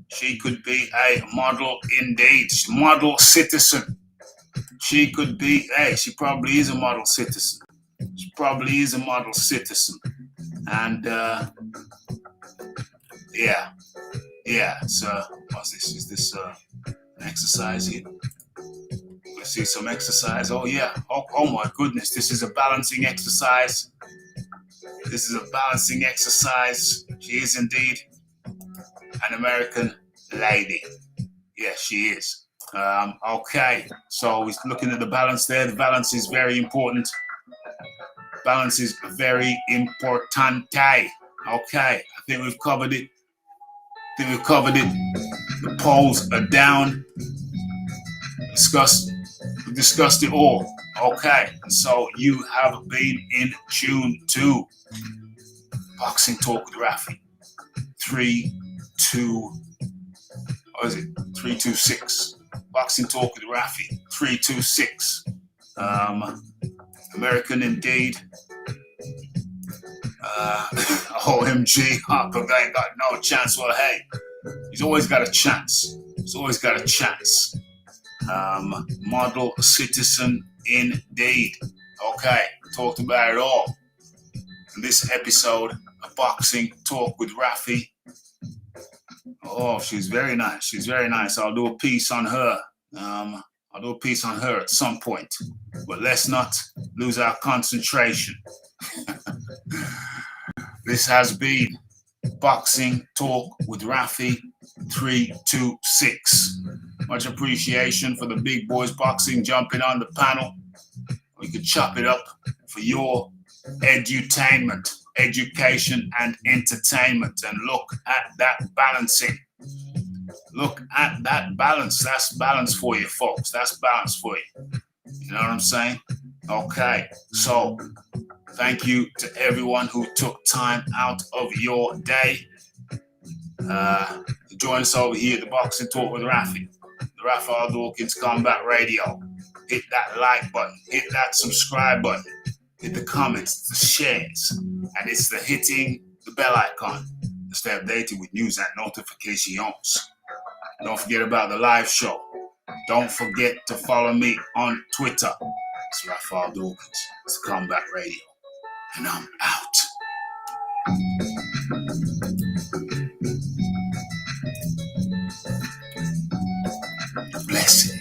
She could be a model indeed. Model citizen. She could be, she probably is a model citizen. She probably is a model citizen. And so what's this? Is this an exercise here? Let's see some exercise. Oh yeah. Oh my goodness, this is a balancing exercise. This is a balancing exercise. She is indeed an American lady. Yeah, she is. Okay, so we're looking at the balance there. The balance is very important. Balance is very importante. Okay, I think we've covered it. The polls are down. We discussed it all. Okay, and so you have been in tune to Boxing Talk with Raphie. 326. Boxing Talk with Raphie. 326. American indeed. OMG, Harper ain't got no chance. Well, hey, he's always got a chance. Model citizen indeed. Okay, talked about it all. In this episode of Boxing Talk with Raphie. Oh, she's very nice. I'll do a piece on her. At some point. But let's not lose our concentration. This has been Boxing Talk with Raphie 326. Much appreciation for the big boys boxing jumping on the panel. We could chop it up for your edutainment, education and entertainment. And look at that balancing. Look at that balance. That's balance for you, folks. That's balance for you. You know what I'm saying? Okay, so thank you to everyone who took time out of your day to join us over here at the Boxing Talk with Raphie, the Raphael Dawkins Combat Radio. Hit that like button, hit that subscribe button, hit the comments, the shares, and it's the hitting the bell icon to stay updated with news and notifications. Don't forget about the live show. Don't forget to follow me on Twitter. It's Raphael Dawkins. It's the Combat Radio. And I'm out. Blessings.